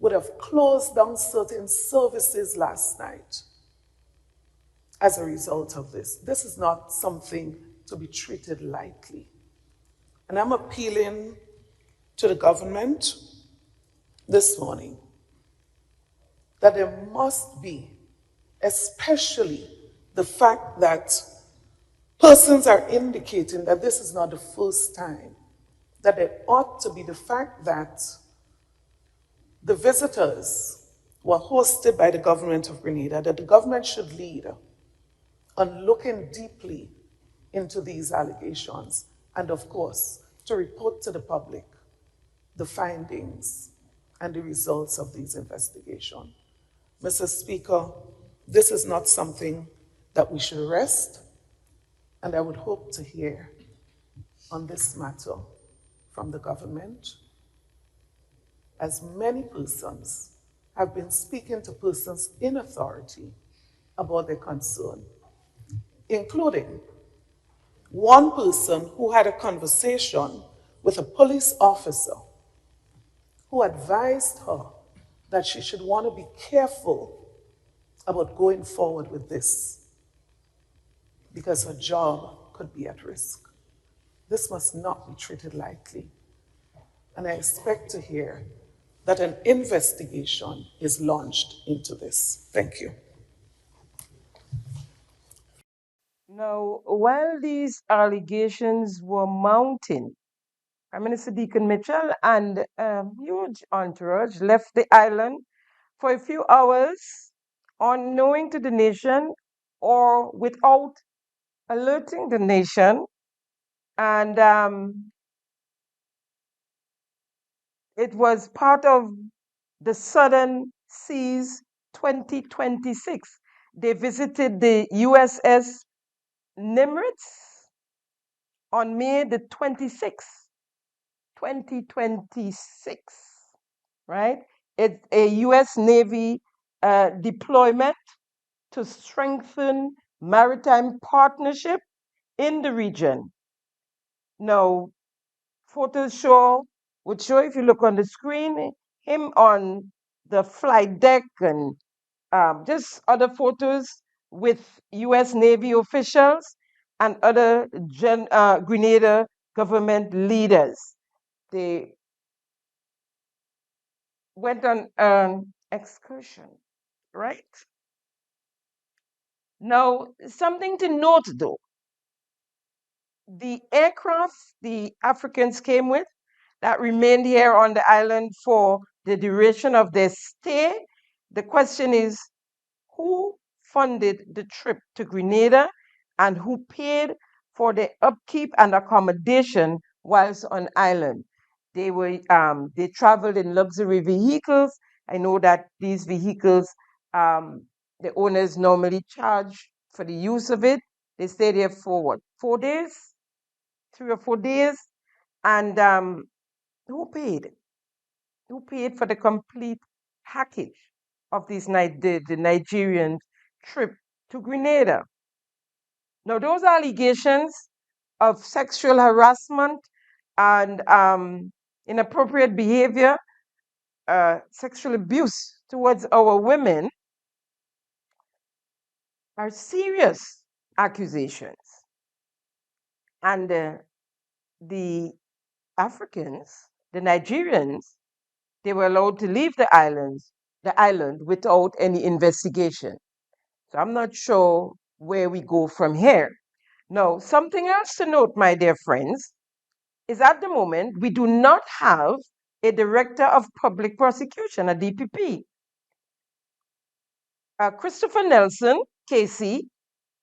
Speaker 6: would have closed down certain services last night as a result of this. This is not something to be treated lightly. And I'm appealing to the government this morning that there must be, especially the fact that persons are indicating that this is not the first time, that there ought to be the fact that the visitors were hosted by the government of Grenada, that the government should lead on looking deeply into these allegations, and of course, to report to the public the findings and the results of these investigations. Mr. Speaker, this is not something that we should rest, and I would hope to hear on this matter from the government, as many persons have been speaking to persons in authority about their concern, including one person who had a conversation with a police officer who advised her that she should want to be careful about going forward with this because her job could be at risk. This must not be treated lightly. And I expect to hear that an investigation is launched into this. Thank you.
Speaker 1: Now, while these allegations were mounting, Prime Minister Deacon Mitchell and a huge entourage left the island for a few hours, unknowing to the nation or without alerting the nation. And it was part of the Southern Seas 2026. They visited the USS Nimitz on May the 26th, 2026, right? It's a US Navy deployment to strengthen maritime partnership in the region. Now, photos would show, if you look on the screen, him on the flight deck and just other photos with US Navy officials and other Grenada government leaders. They went on an excursion, right? Now, something to note though, the aircraft the Africans came with that remained here on the island for the duration of their stay, the question is, who funded the trip to Grenada and who paid for the upkeep and accommodation whilst on island? They traveled in luxury vehicles. I know that these vehicles, the owners normally charge for the use of it. They stay there for what, 4 days, 3 or 4 days, and who paid? Who paid for the complete package of the Nigerian trip to Grenada? Now, those allegations of sexual harassment and inappropriate behavior, sexual abuse towards our women are serious accusations. And the Africans, the Nigerians, they were allowed to leave the island without any investigation. So I'm not sure where we go from here. Now, something else to note, my dear friends, is at the moment we do not have a Director of Public Prosecution, a DPP. Christopher Nelson, KC,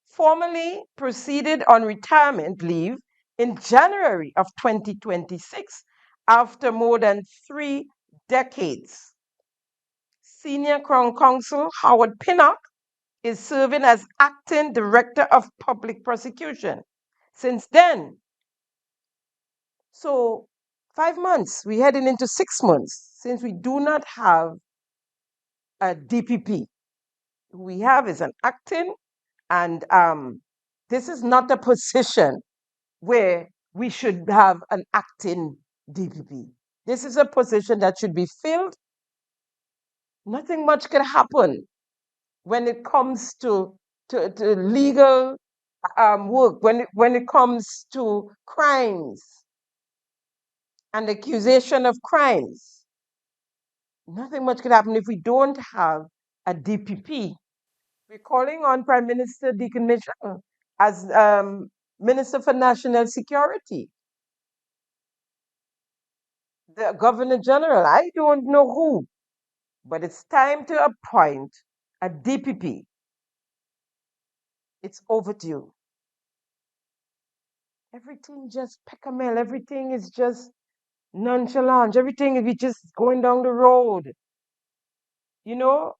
Speaker 1: formally proceeded on retirement leave in January of 2026 after more than 3 decades. Senior Crown Counsel Howard Pinnock is serving as acting Director of Public Prosecution since then. So 5 months, we're heading into 6 months since we do not have a DPP. Who we have is an acting, and this is not a position where we should have an acting DPP. This is a position that should be filled. Nothing much can happen when it comes to legal work, when it comes to crimes and accusation of crimes. Nothing much could happen if we don't have a DPP. We're calling on Prime Minister Deacon Mitchell as Minister for National Security. The Governor General, I don't know who, but it's time to appoint a DPP. It's overdue. Everything just peckamel, everything is just nonchalant, everything is just going down the road. You know?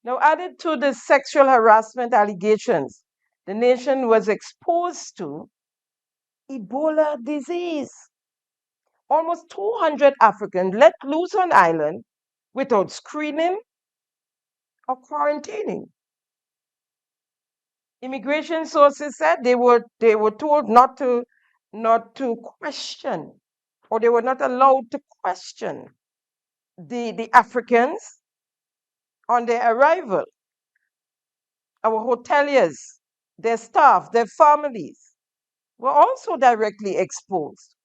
Speaker 1: Now, added to the sexual harassment allegations, the nation was exposed to Ebola disease. Almost 200 Africans let loose on island without screening or quarantining. Immigration sources said they were told not to question, or they were not allowed to question the Africans on their arrival. Our hoteliers, their staff, their families were also directly exposed.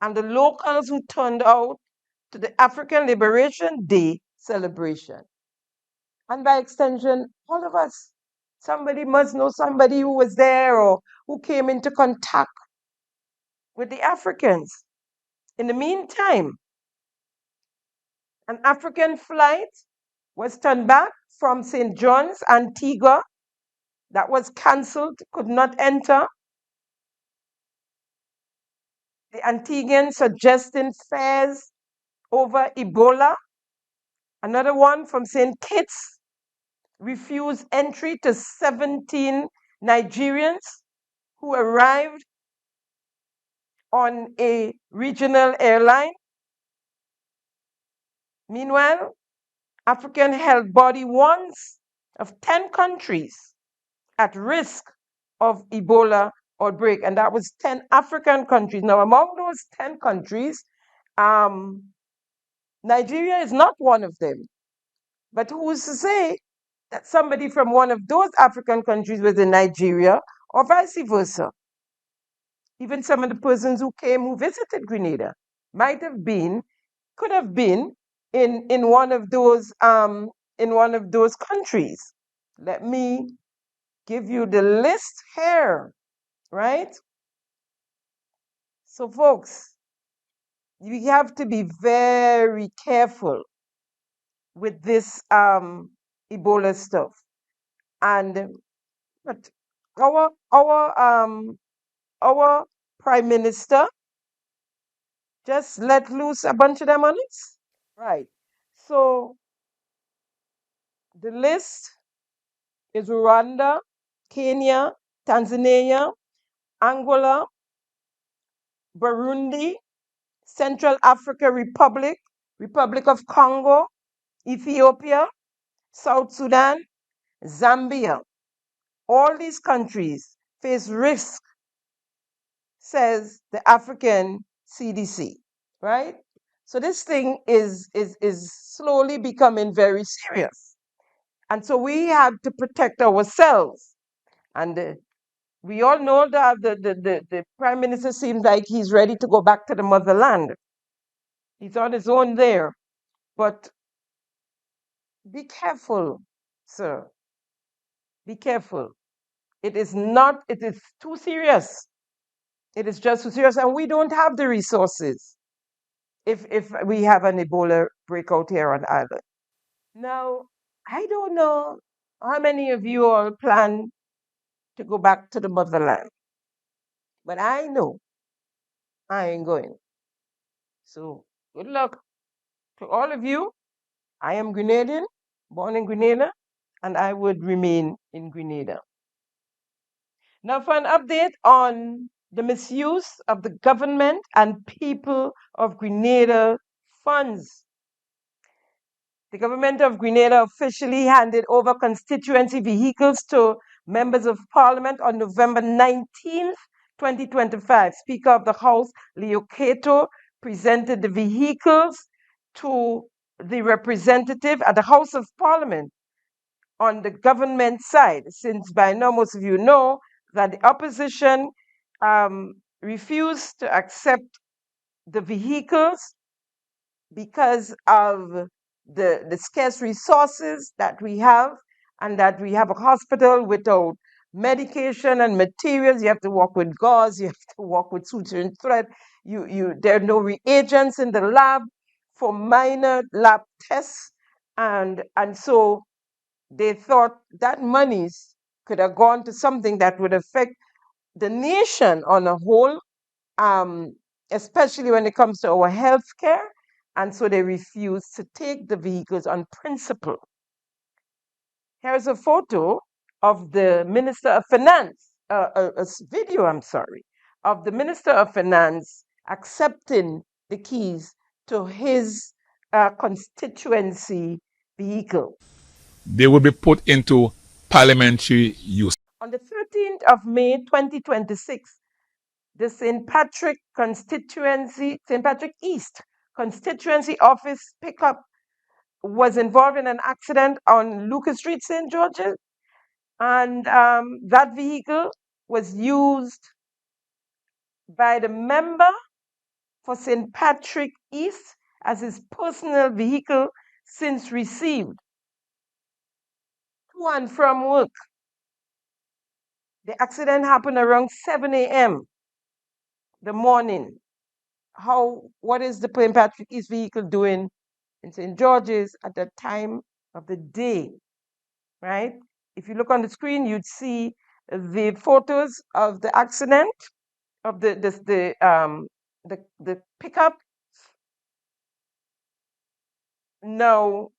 Speaker 1: And the locals who turned out to the African Liberation Day celebration. And by extension, all of us Somebody must know somebody who was there or who came into contact with the Africans. In the meantime, an African flight was turned back from St. John's, Antigua, that was cancelled, could not enter. The Antiguans suggesting fares over Ebola. Another one from St. Kitts refused entry to 17 Nigerians who arrived on a regional airline. Meanwhile, African health body warns of 10 countries at risk of Ebola outbreak, and that was 10 African countries. Now, among those 10 countries, Nigeria is not one of them. But who's to say that somebody from one of those African countries was in Nigeria or vice versa? Even some of the persons who came, who visited Grenada, could have been in one of those countries. Let me give you the list here, right? So, folks, you have to be very careful with this Ebola stuff. And but our prime minister just let loose a bunch of them on us. Right. So the list is Rwanda, Kenya, Tanzania, Angola, Burundi, Central Africa Republic, Republic of Congo, Ethiopia, South Sudan, Zambia. All these countries face risk, says the African CDC, right? So this thing is slowly becoming very serious. And so we have to protect ourselves. And we all know that the Prime Minister seems like he's ready to go back to the motherland. He's on his own there. But be careful, sir. Be careful. It is too serious. It is just too serious. And we don't have the resources if we have an Ebola breakout here on island. Now, I don't know how many of you all plan to go back to the motherland, but I know I ain't going. So good luck to all of you. I am Grenadian, born in Grenada, and I would remain in Grenada. Now, for an update on the misuse of the government and people of Grenada funds. The government of Grenada officially handed over constituency vehicles to members of parliament on November 19th, 2025. Speaker of the House, Leo Kato, presented the vehicles to the representative at the House of Parliament on the government side, since by now most of you know that the opposition refused to accept the vehicles because of the scarce resources that we have, and that we have a hospital without medication and materials. You have to work with gauze, you have to work with suture and thread. There are no reagents in the lab for minor lab tests, and so they thought that monies could have gone to something that would affect the nation on a whole, especially when it comes to our health care. And so they refused to take the vehicles on principle. Here's a photo of the Minister of Finance, a video, of the Minister of Finance accepting the keys to his constituency vehicle.
Speaker 5: They will be put into parliamentary use.
Speaker 1: On the 13th of May, 2026, the St. Patrick East constituency office pickup was involved in an accident on Lucas Street, St. George's, and that vehicle was used by the member for St. Patrick East as his personal vehicle since received to and from work. The accident happened around 7 a.m. the morning. What is the St. Patrick East vehicle doing in St. George's at that time of the day, right? If you look on the screen, you'd see the photos of the accident of the pickup. Now,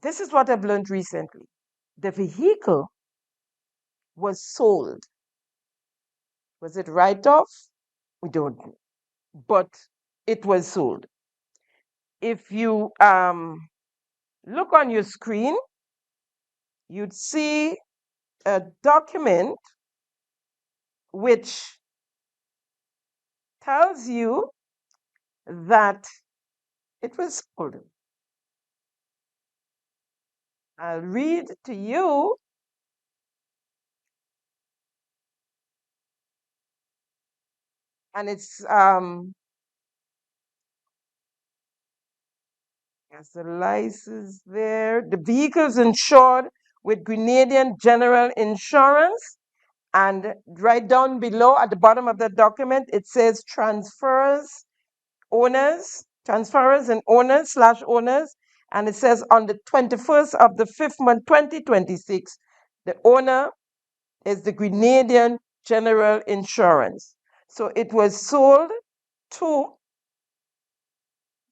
Speaker 1: this is what I've learned recently. The vehicle was sold. Was it write-off? We don't know, but it was sold. If you look on your screen, you'd see a document which tells you that it was sold. I'll read to you. And it's has the license there. The vehicle is insured with Grenadian General Insurance. And right down below at the bottom of the document, it says transferors and owners/owners. And it says on the 21st of the 5th month, 2026, the owner is the Grenadian General Insurance. So it was sold to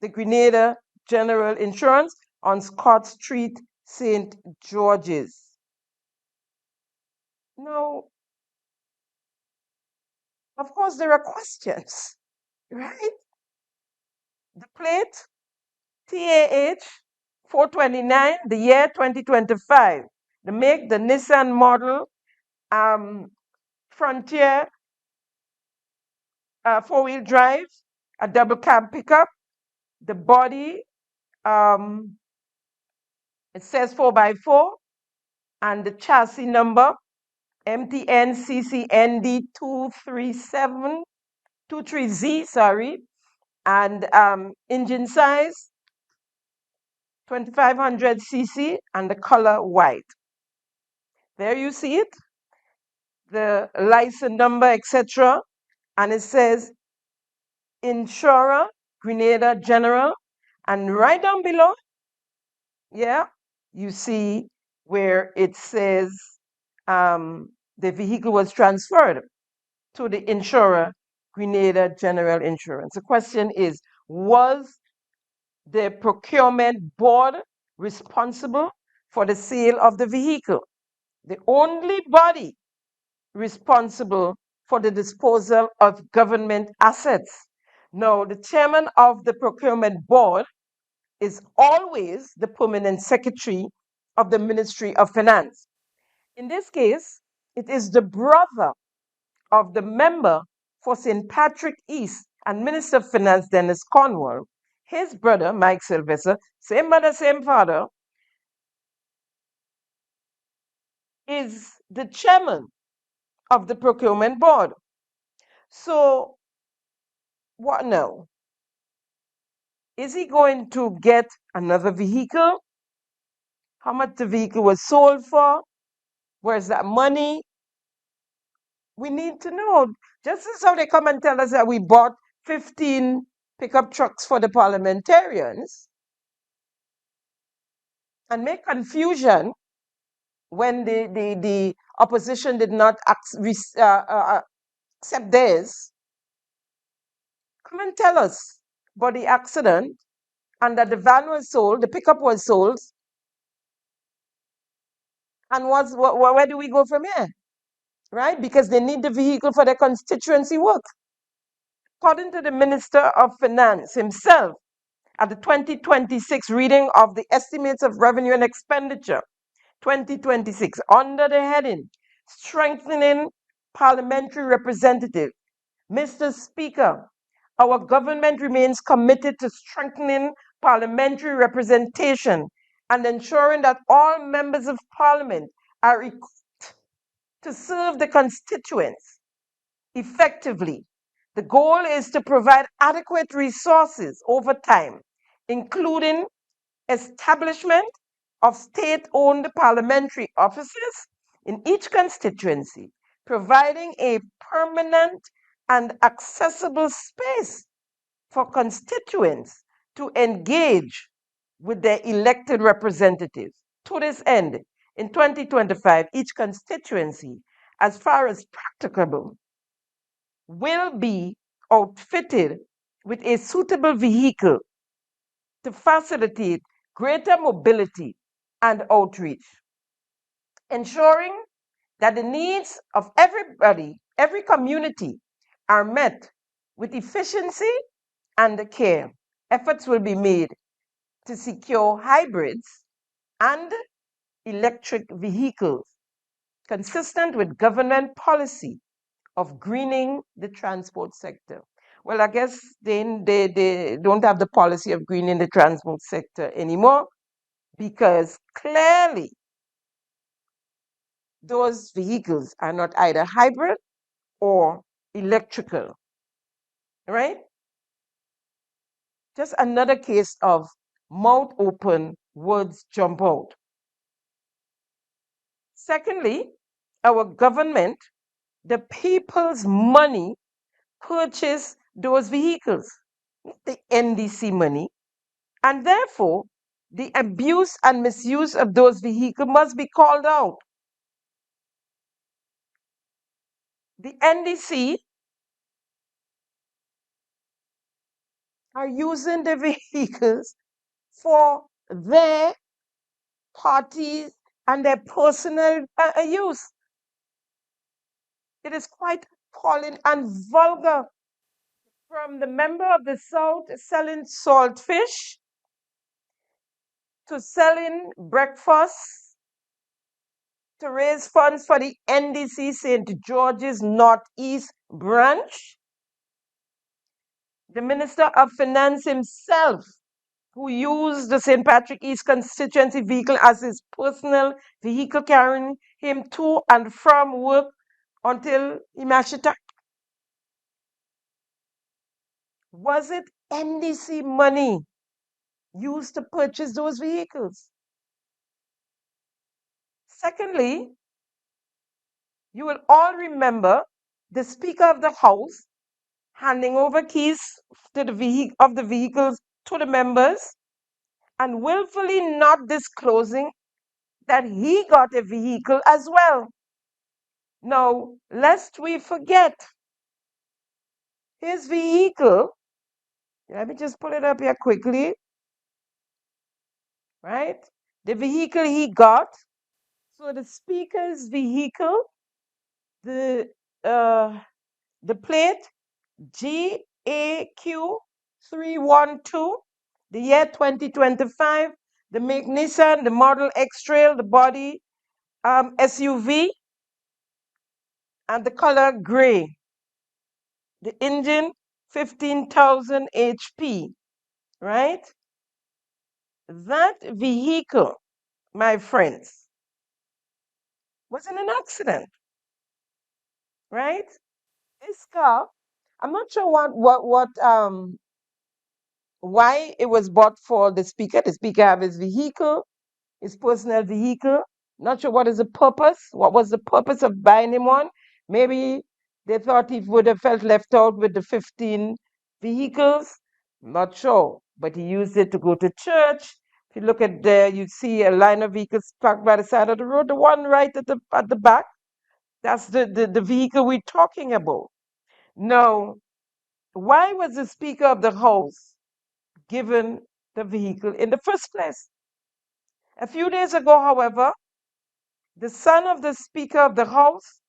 Speaker 1: the Grenada General Insurance on Scott Street, St. George's. Now, of course, there are questions, right? The plate, TAH 429, the year 2025. The make, the Nissan model, Frontier, four-wheel drive, a double cab pickup. The body, it says 4x4, and the chassis number, MTN CCND 230Z, sorry, and engine size 2500 cc, and the color white. There you see it, the license number, etc. And it says insurer, Grenada General. And right down below, yeah, you see where it says the vehicle was transferred to the insurer, Grenada General Insurance. The question is, was the procurement board responsible for the sale of the vehicle? The only body responsible for the disposal of government assets. Now, the chairman of the procurement board is always the permanent secretary of the Ministry of Finance. In this case, it is the brother of the member for St. Patrick East and Minister of Finance Dennis Cornwall. His brother, Mike Sylvester, same mother, same father, is the chairman of the procurement board. So, what now? Is he going to get another vehicle? How much the vehicle was sold for? Where's that money? We need to know. Just as how they come and tell us that we bought 15 pickup trucks for the parliamentarians and make confusion when the opposition did not accept theirs. Come and tell us about the accident and that the van was sold, the pickup was sold, and where do we go from here? Right? Because they need the vehicle for their constituency work. According to the Minister of Finance himself, at the 2026 reading of the Estimates of Revenue and Expenditure 2026, under the heading Strengthening Parliamentary Representative, Mr. Speaker, our government remains committed to strengthening parliamentary representation and ensuring that all members of parliament are equipped to serve the constituents effectively. The goal is to provide adequate resources over time, including establishment of state-owned parliamentary offices in each constituency, providing a permanent and accessible space for constituents to engage with their elected representatives. To this end, in 2025, each constituency, as far as practicable, will be outfitted with a suitable vehicle to facilitate greater mobility and outreach, ensuring that the needs of everybody, every community, are met with efficiency and care. Efforts will be made to secure hybrids and electric vehicles consistent with government policy of greening the transport sector. Well, I guess they don't have the policy of greening the transport sector anymore, because clearly those vehicles are not either hybrid or electrical, right? Just another case of mouth open, words jump out. Secondly, our government, the people's money, purchase those vehicles, the NDC money, and therefore the abuse and misuse of those vehicles must be called out. The NDC are using the vehicles for their parties and their personal use. It is quite appalling and vulgar. From the member of the South selling salt fish to selling breakfast to raise funds for the NDC St. George's Northeast branch. The Minister of Finance himself, who used the St. Patrick East constituency vehicle as his personal vehicle, carrying him to and from work until he mashed it up. Was it NDC money used to purchase those vehicles? Secondly, you will all remember the Speaker of the House handing over keys to the vehicles to the members and willfully not disclosing that he got a vehicle as well. Now, lest we forget, his vehicle, let me just pull it up here quickly, right? The vehicle he got, so the Speaker's vehicle, the plate GAQ312, the year 2025, the make Nissan, the model X-Trail, the body SUV, and the color gray. The engine 15,000 HP, right? That vehicle, my friends, was in an accident, right? This car, I'm not sure why it was bought for the Speaker. The Speaker have his vehicle, his personal vehicle. Not sure what is the purpose. What was the purpose of buying him one? Maybe they thought he would have felt left out with the 15 vehicles. Not sure, but he used it to go to church. If you look at there, you see a line of vehicles parked by the side of the road. The one right at the back, that's the vehicle we're talking about. Now, why was the Speaker of the House given the vehicle in the first place? A few days ago, however, the son of the Speaker of the House,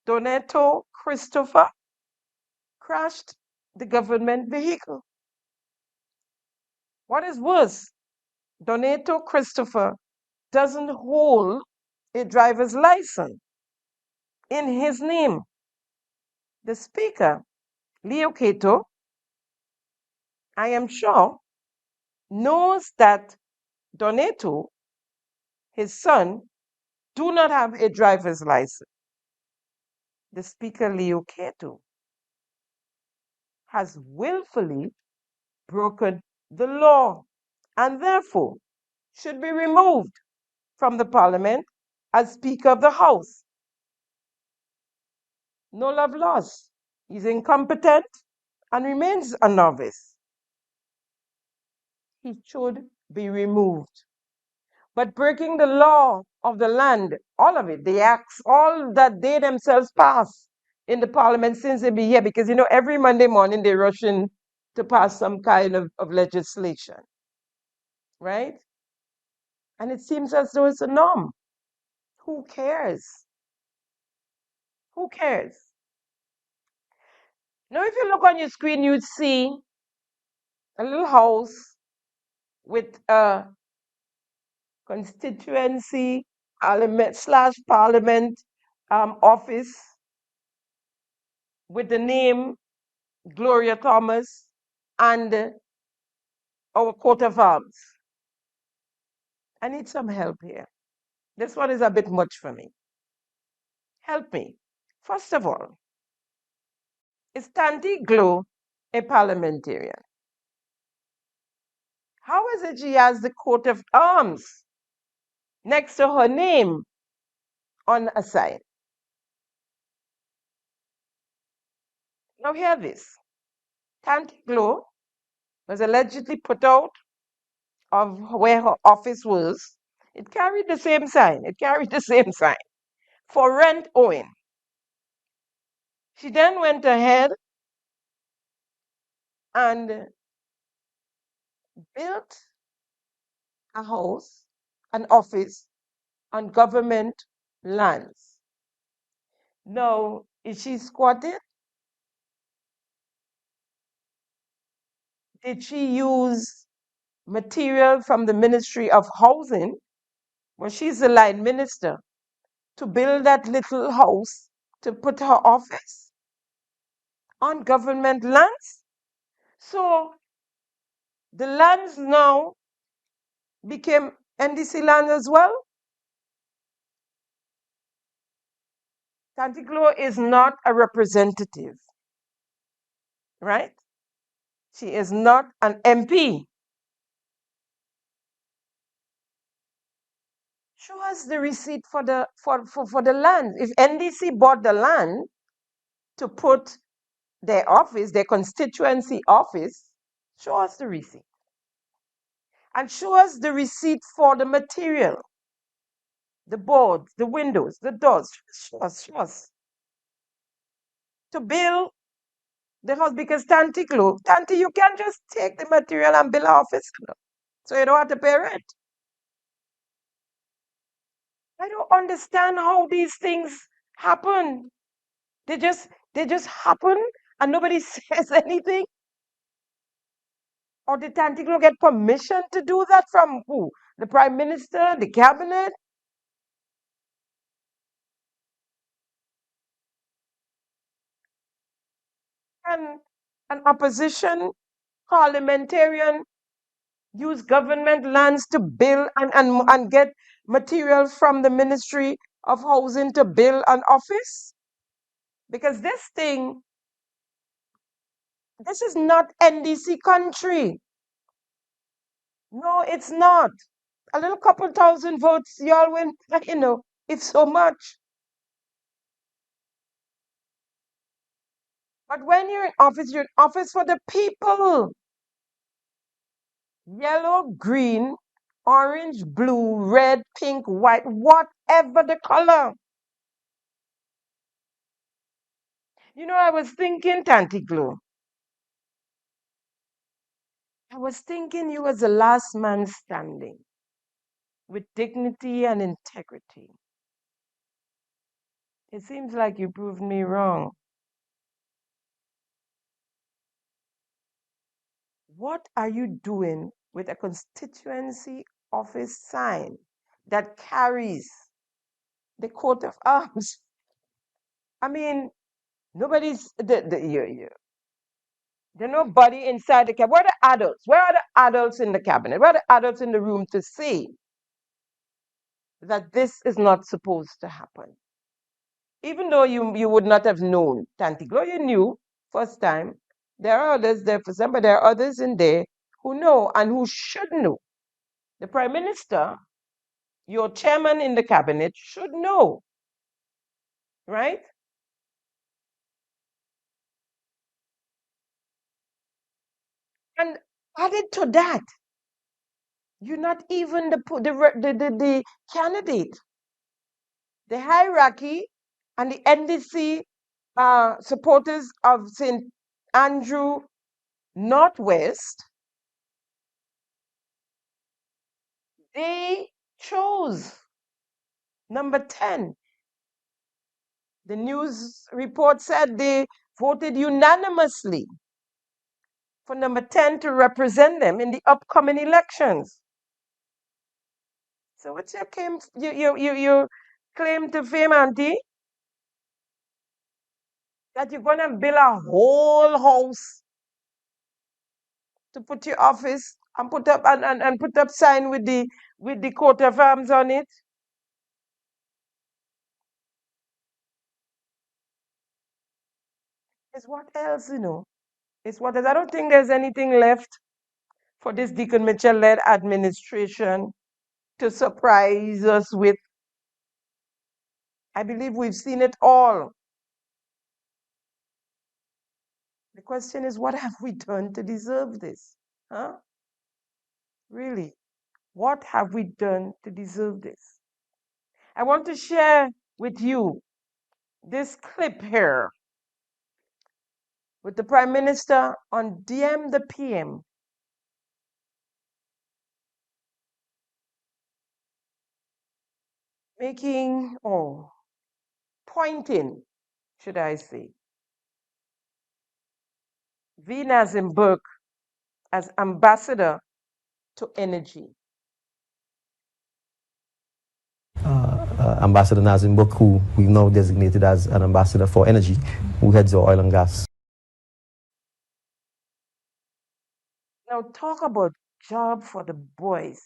Speaker 1: Donato Christopher, crashed the government vehicle. What is worse, Donato Christopher doesn't hold a driver's license in his name. The Speaker, Leo Cato, I am sure, knows that Donato, his son, do not have a driver's license. The Speaker, Leo Cato, has willfully broken the law and therefore should be removed from the parliament as Speaker of the House. No love lost. He's incompetent and remains a novice. He should be removed. But breaking the law of the land, all of it, the acts, all that they themselves pass in the parliament since they be here, because every Monday morning they rush in to pass some kind of legislation, right? And it seems as though it's a norm. Who cares? Who cares? Now, if you look on your screen, you'd see a little house with a constituency parliament office with the name Gloria Thomas and our coat of arms. I need some help here. This one is a bit much for me. Help me. First of all, is Tanti Glow a parliamentarian? How is it she has the coat of arms next to her name on a sign? Now hear this. Tanti Glow was allegedly put out of where her office was. It carried the same sign. For rent owing. She then went ahead and built a house, an office on government lands. Now, is she squatted? Did she use material from the Ministry of Housing, well, she's the line minister, to build that little house to put her office on government lands? So the lands now became NDC land as well? Tanti Glow is not a representative, right? She is not an MP. Show us the receipt for the land. If NDC bought the land to put their office, their constituency office, show us the receipt. And show us the receipt for the material, the boards, the windows, the doors. Show us. To build the house, because Tanti Glow, you can't just take the material and build an office. So you don't have to pay rent. I don't understand how these things happen. They just happen and nobody says anything. Or did Tanti Glow get permission to do that from who? The Prime Minister, the Cabinet? And an opposition parliamentarian use government lands to build and get material from the Ministry of Housing to build an office? Because this is not NDC country. No, it's not. A little couple thousand votes, y'all win, it's so much. But when you're in office for the people. Yellow, green, orange, blue, red, pink, white, whatever the color. I was thinking, Tanti Glow. I was thinking you was the last man standing with dignity and integrity. It seems like you proved me wrong. What are you doing with a constituency office sign that carries the coat of arms? I mean, nobody's there's nobody inside the cabinet. Where are the adults? Where are the adults in the cabinet? Where are the adults in the room to see that this is not supposed to happen? Even though you would not have known, Tanti Glow, you knew first time. There are others there for some, but there are others in there who know and who should know. The Prime Minister Your chairman in the cabinet should know, right? And added to that, you're not even the candidate. The hierarchy and the NDC supporters of St. Andrew Northwest, they chose number 10. The news report said they voted unanimously for number 10 to represent them in the upcoming elections. So what's your claim? You claim to fame, Auntie? That you're gonna build a whole house to put your office and put up and put up sign with the coat of arms on it? It's what else, you know? It's what else? I don't think there's anything left for this Deacon Mitchell-led administration to surprise us with. I believe we've seen it all. The question is, what have we done to deserve this? Huh? Really? What have we done to deserve this? I want to share with you this clip here with the Prime Minister on DM the PM, making, pointing, should I say, V. Nazim Burke as ambassador to energy.
Speaker 2: Ambassador Nazim Burke, who we've now designated as an ambassador for energy, who heads our oil and gas.
Speaker 1: Now talk about job for the boys.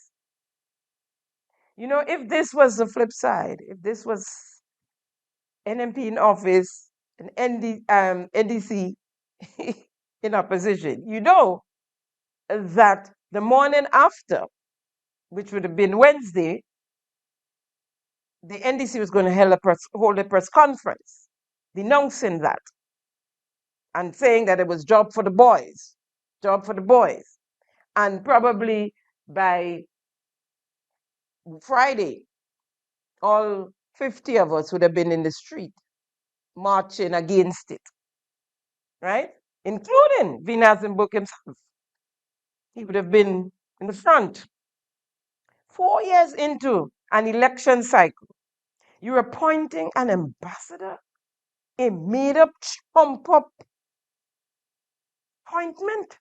Speaker 1: You know, if this was the flip side, if this was NMP in office and NDC in opposition, you know that the morning after, which would have been Wednesday, the NDC was going to hold a press conference denouncing that and saying that it was job for the boys, job for the boys. And probably by Friday, all 50 of us would have been in the street marching against it, right? Including V. Nazim Burke himself. He would have been in the front. 4 years into an election cycle, you're appointing an ambassador, a made-up, chump-up appointment.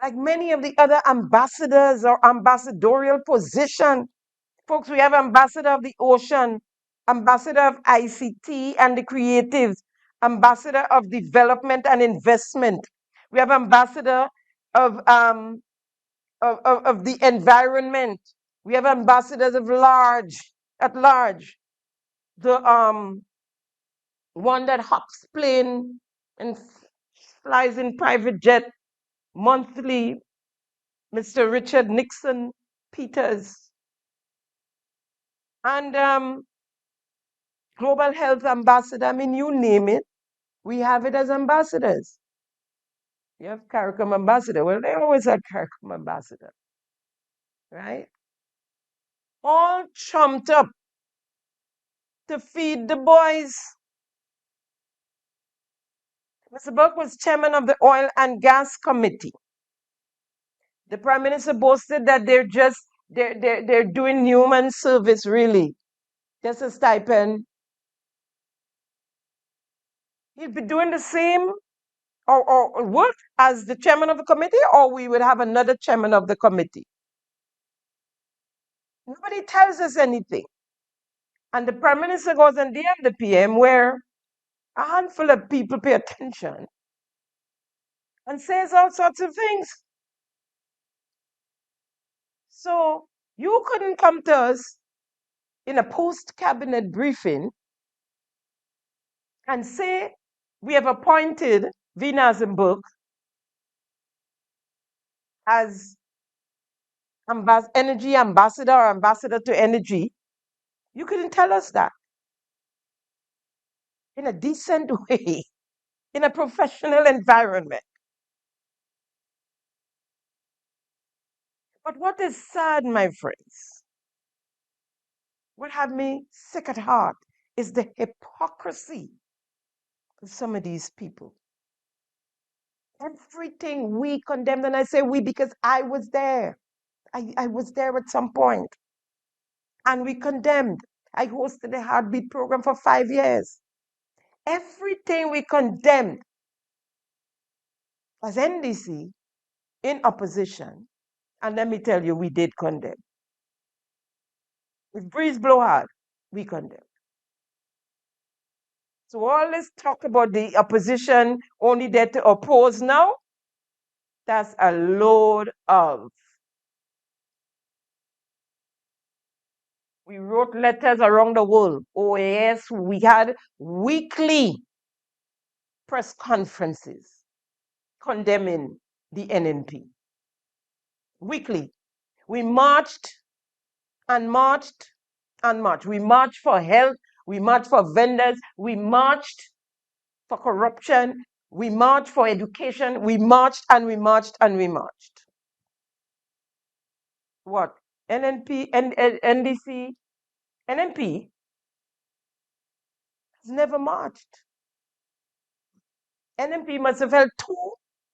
Speaker 1: Like many of the other ambassadors or ambassadorial position, folks, we have ambassador of the ocean, ambassador of ICT and the creatives, ambassador of development and investment. We have ambassador of the environment. We have ambassadors at large. The one that hops plane and flies in private jet monthly, Mr. Richard Nixon Peters. And Global Health Ambassador, I mean, you name it, we have it as ambassadors. You have CARICOM ambassador. Well, they always had CARICOM ambassador, right? All trumped up to feed the boys. Mr. Burke was chairman of the Oil and Gas Committee. The Prime Minister boasted that they're doing human service, really. Just a stipend. He'd be doing the same or work as the chairman of the committee, or we would have another chairman of the committee. Nobody tells us anything. And the Prime Minister goes and DM the PM where a handful of people pay attention and says all sorts of things. So you couldn't come to us in a post-cabinet briefing and say we have appointed V. Nazim Burke as energy ambassador or ambassador to energy, you couldn't tell us that in a decent way, in a professional environment. But what is sad, my friends, what had me sick at heart is the hypocrisy of some of these people. Everything we condemned, and I say we because I was there. I was there at some point, and we condemned. I hosted a heartbeat program for 5 years. Everything we condemned as NDC in opposition, and let me tell you, we did condemn. If breeze blow hard, we condemn. So all this talk about the opposition only there to oppose now, that's a load of. We wrote letters around the world. OAS, we had weekly press conferences condemning the NNP. Weekly. We marched and marched and marched. We marched for health. We marched for vendors. We marched for corruption. We marched for education. We marched and we marched and we marched. What? NNP, NDC, NNP has never marched. NNP must have held 2,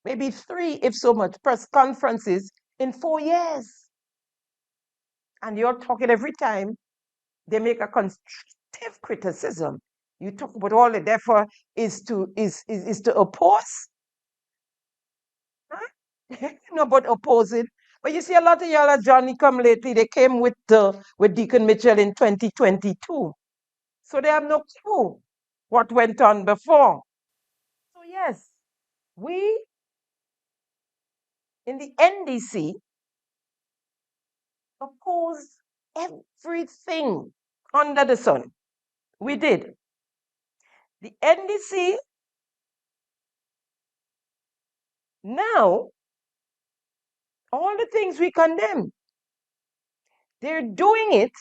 Speaker 1: maybe 3, if so much, press conferences in 4 years. And you're talking every time they make a constructive criticism. You talk about all the effort is to oppose. Huh? No, about opposing. But you see, a lot of y'all are Johnny come lately. They came with Deacon Mitchell in 2022. So they have no clue what went on before. So yes, we in the NDC opposed everything under the sun. We did. The NDC now, all the things we condemn, they're doing it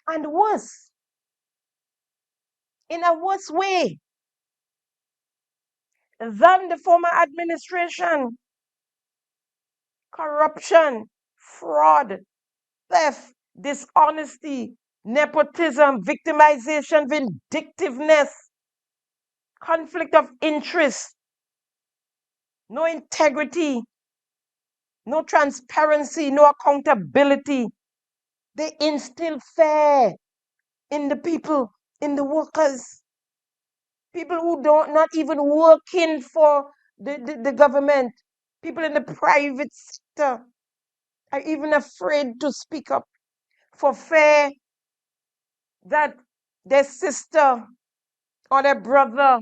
Speaker 1: and worse, in a worse way than the former administration. Corruption, fraud, theft, dishonesty, nepotism, victimization, vindictiveness, conflict of interest, no integrity, no transparency, no accountability. They instill fear in the people, in the workers, people who don't not even working for the government, people in the private sector are even afraid to speak up for fear that their sister or their brother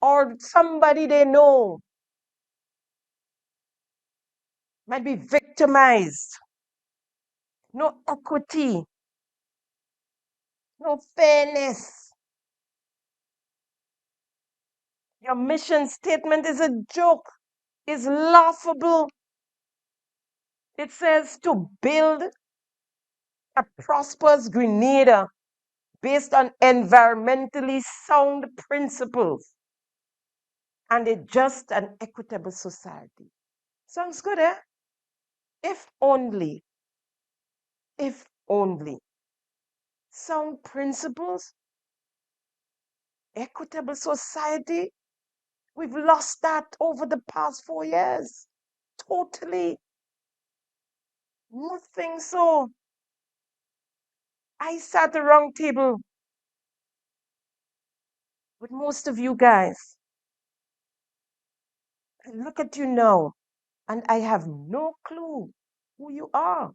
Speaker 1: or somebody they know might be victimized. No equity, no fairness. Your mission statement is a joke, is laughable. It says to build a prosperous Grenada based on environmentally sound principles and a just and equitable society. Sounds good, eh? If only sound principles, equitable society, we've lost that over the past 4 years. Totally. Nothing so. I sat around table with most of you guys. I look at you now and I have no clue who you are,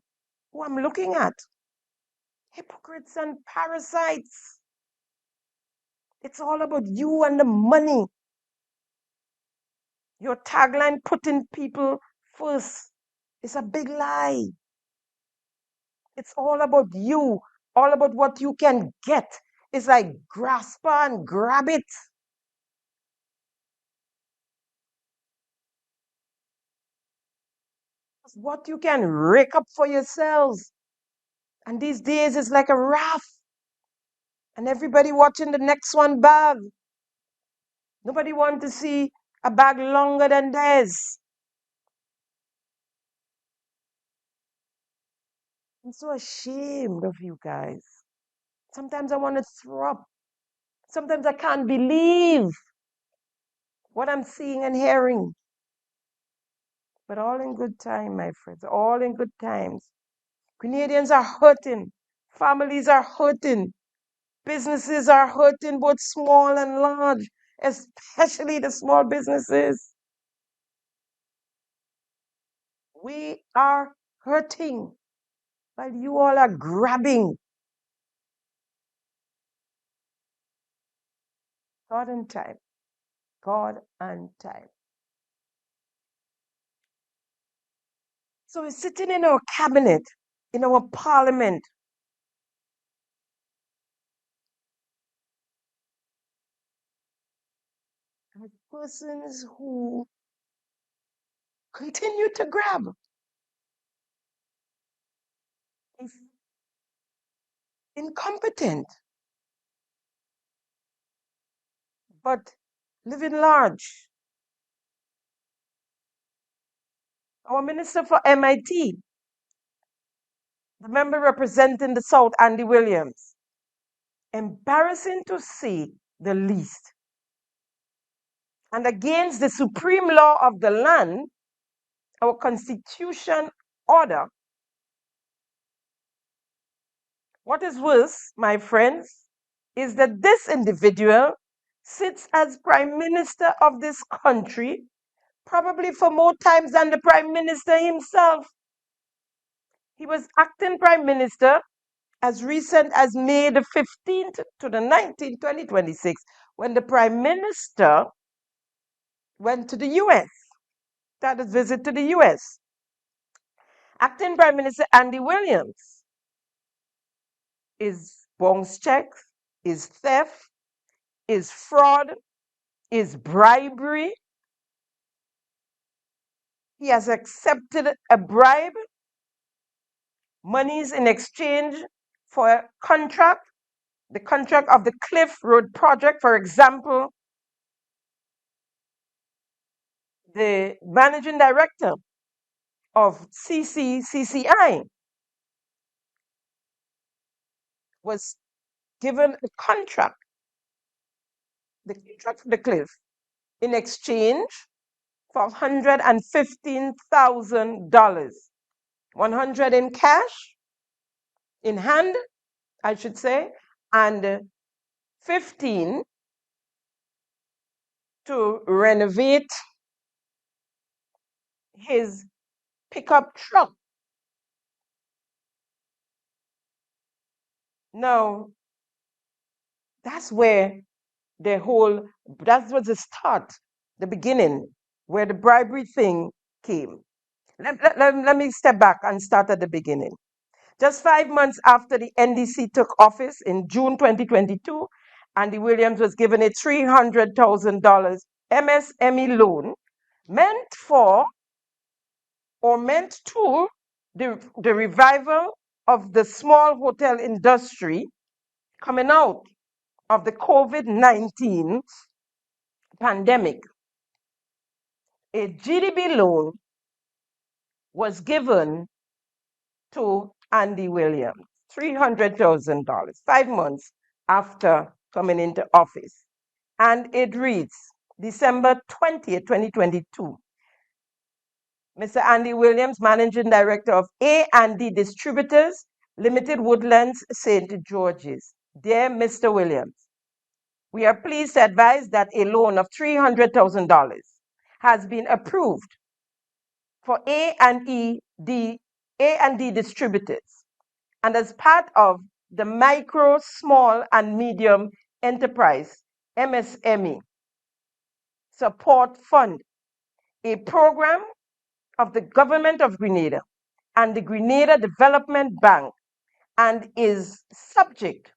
Speaker 1: who I'm looking at. Hypocrites and parasites. It's all about you and the money. Your tagline, putting people first, is a big lie. It's all about you, all about what you can get. It's like grasp and grab it. what you can rake up for yourselves. And these days it's like a raft. And everybody watching the next one bag. Nobody want to see a bag longer than theirs. I'm so ashamed of you guys. Sometimes I want to throw up. Sometimes I can't believe what I'm seeing and hearing. But all in good time, my friends, all in good times. Canadians are hurting. Families are hurting. Businesses are hurting, both small and large, especially the small businesses. We are hurting while you all are grabbing. God and time. God and time. So we're sitting in our cabinet, in our parliament. With persons who continue to grab. Incompetent, but living large. Our minister for MIT, the member representing the South, Andy Williams, embarrassing to say the least. And against the supreme law of the land, our constitution order. What is worse, my friends, is that this individual sits as prime minister of this country, probably for more times than the prime minister himself. He was acting prime minister as recent as May the 15th to the 19th, 2026, when the prime minister went to the US, started a visit to the US. Acting Prime Minister Andy Williams is bounce checks, is theft, is fraud, is bribery. He has accepted a bribe, monies in exchange for a contract, the contract of the Cliff Road project, for example. The managing director of CCCCI was given a contract, the contract for the Cliff, in exchange for $115,000. 100 in cash, in hand, I should say, and 15 to renovate his pickup truck. Now, that's where that was the start, the beginning, where the bribery thing came. Let me step back and start at the beginning. Just 5 months after the NDC took office in June 2022, Andy Williams was given a $300,000 MSME loan meant to the revival of the small hotel industry coming out of the COVID-19 pandemic. A GDB loan was given to Andy Williams, $300,000, 5 months after coming into office. And it reads, December 20th, 2022. Mr. Andy Williams, Managing Director of A&D Distributors, Limited, Woodlands, St. George's. Dear Mr. Williams, we are pleased to advise that a loan of $300,000 has been approved for A&D Distributors, and as part of the Micro, Small and Medium Enterprise MSME Support Fund, a program of the Government of Grenada and the Grenada Development Bank, and is subject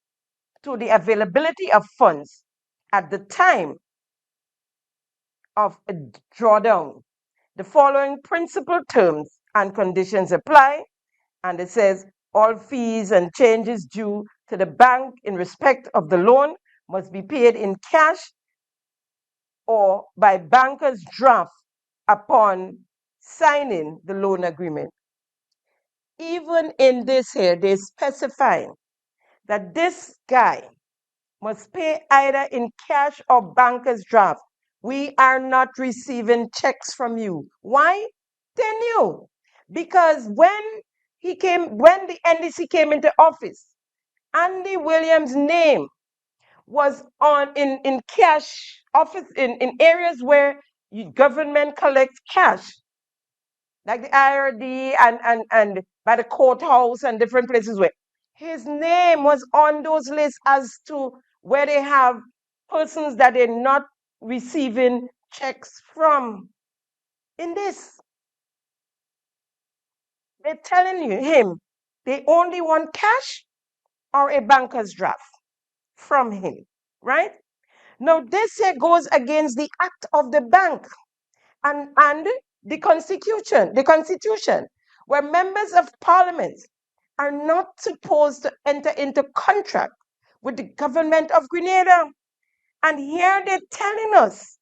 Speaker 1: to the availability of funds at the time of a drawdown. The following principal terms and conditions apply. And it says all fees and changes due to the bank in respect of the loan must be paid in cash or by banker's draft upon signing the loan agreement. Even in this here, they're specifying that this guy must pay either in cash or banker's draft. We are not receiving checks from you. Why? They knew. Because when the NDC came into office, Andy Williams' name was on in cash office in areas where government collects cash, like the IRD and by the courthouse and different places where his name was on those lists as to where they have persons that they're not receiving checks from. In this, they're telling him they only want cash or a banker's draft from him, right? Now, this here goes against the act of the bank and the constitution, where members of parliament are not supposed to enter into contract with the government of Grenada. And here they're telling us,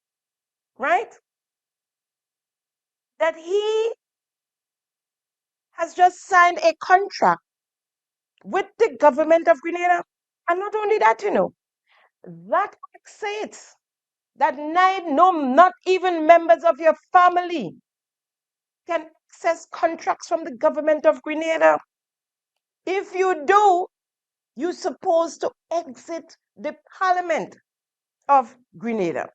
Speaker 1: right, that he has just signed a contract with the government of Grenada. And not only that, that act says that not even members of your family can access contracts from the government of Grenada. If you do, you're supposed to exit the parliament of Grenada.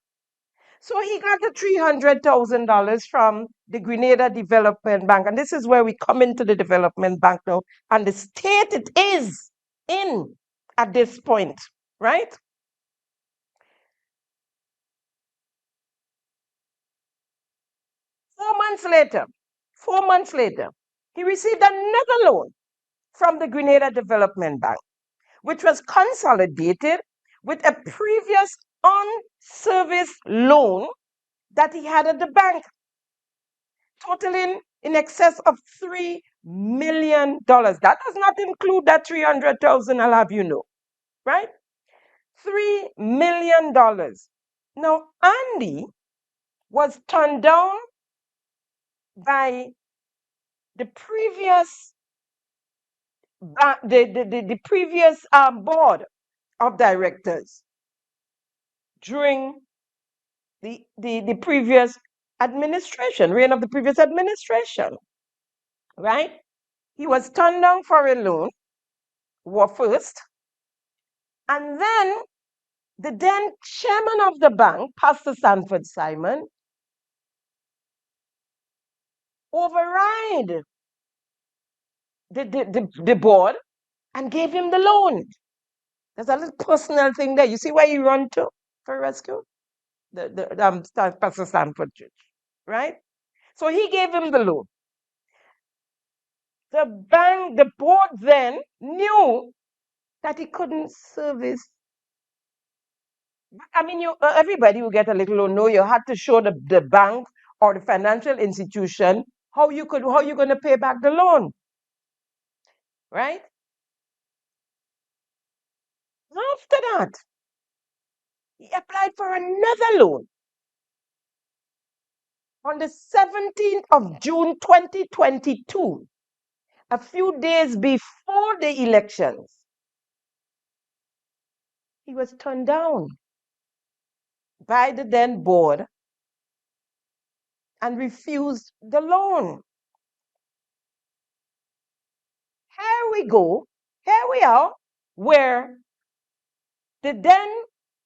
Speaker 1: So he got the $300,000 from the Grenada Development Bank. And this is where we come into the development bank now and the state it is in at this point, right? Four months later, he received another loan from the Grenada Development Bank, which was consolidated with a previous on-service loan that he had at the bank, totaling in excess of $3 million. That does not include that 300,000, I'll have you know, right? $3 million. Now, Andy was turned down by the previous board of directors during the previous administration, reign of the previous administration, right? He was turned down for a loan, first, and then the then chairman of the bank, Pastor Sanford Simon, override the board and gave him the loan. There's a little personal thing there. You see where he run to for rescue? Pastor Sanford Church, right? So he gave him the loan. The board then knew that he couldn't service. I mean, everybody who get a little loan know you had to show the bank or the financial institution how you're going to pay back the loan, right? After that, he applied for another loan on the 17th of June 2022, a few days before the elections. He was turned down by the then board and refused the loan. Here we go. Here we are, where the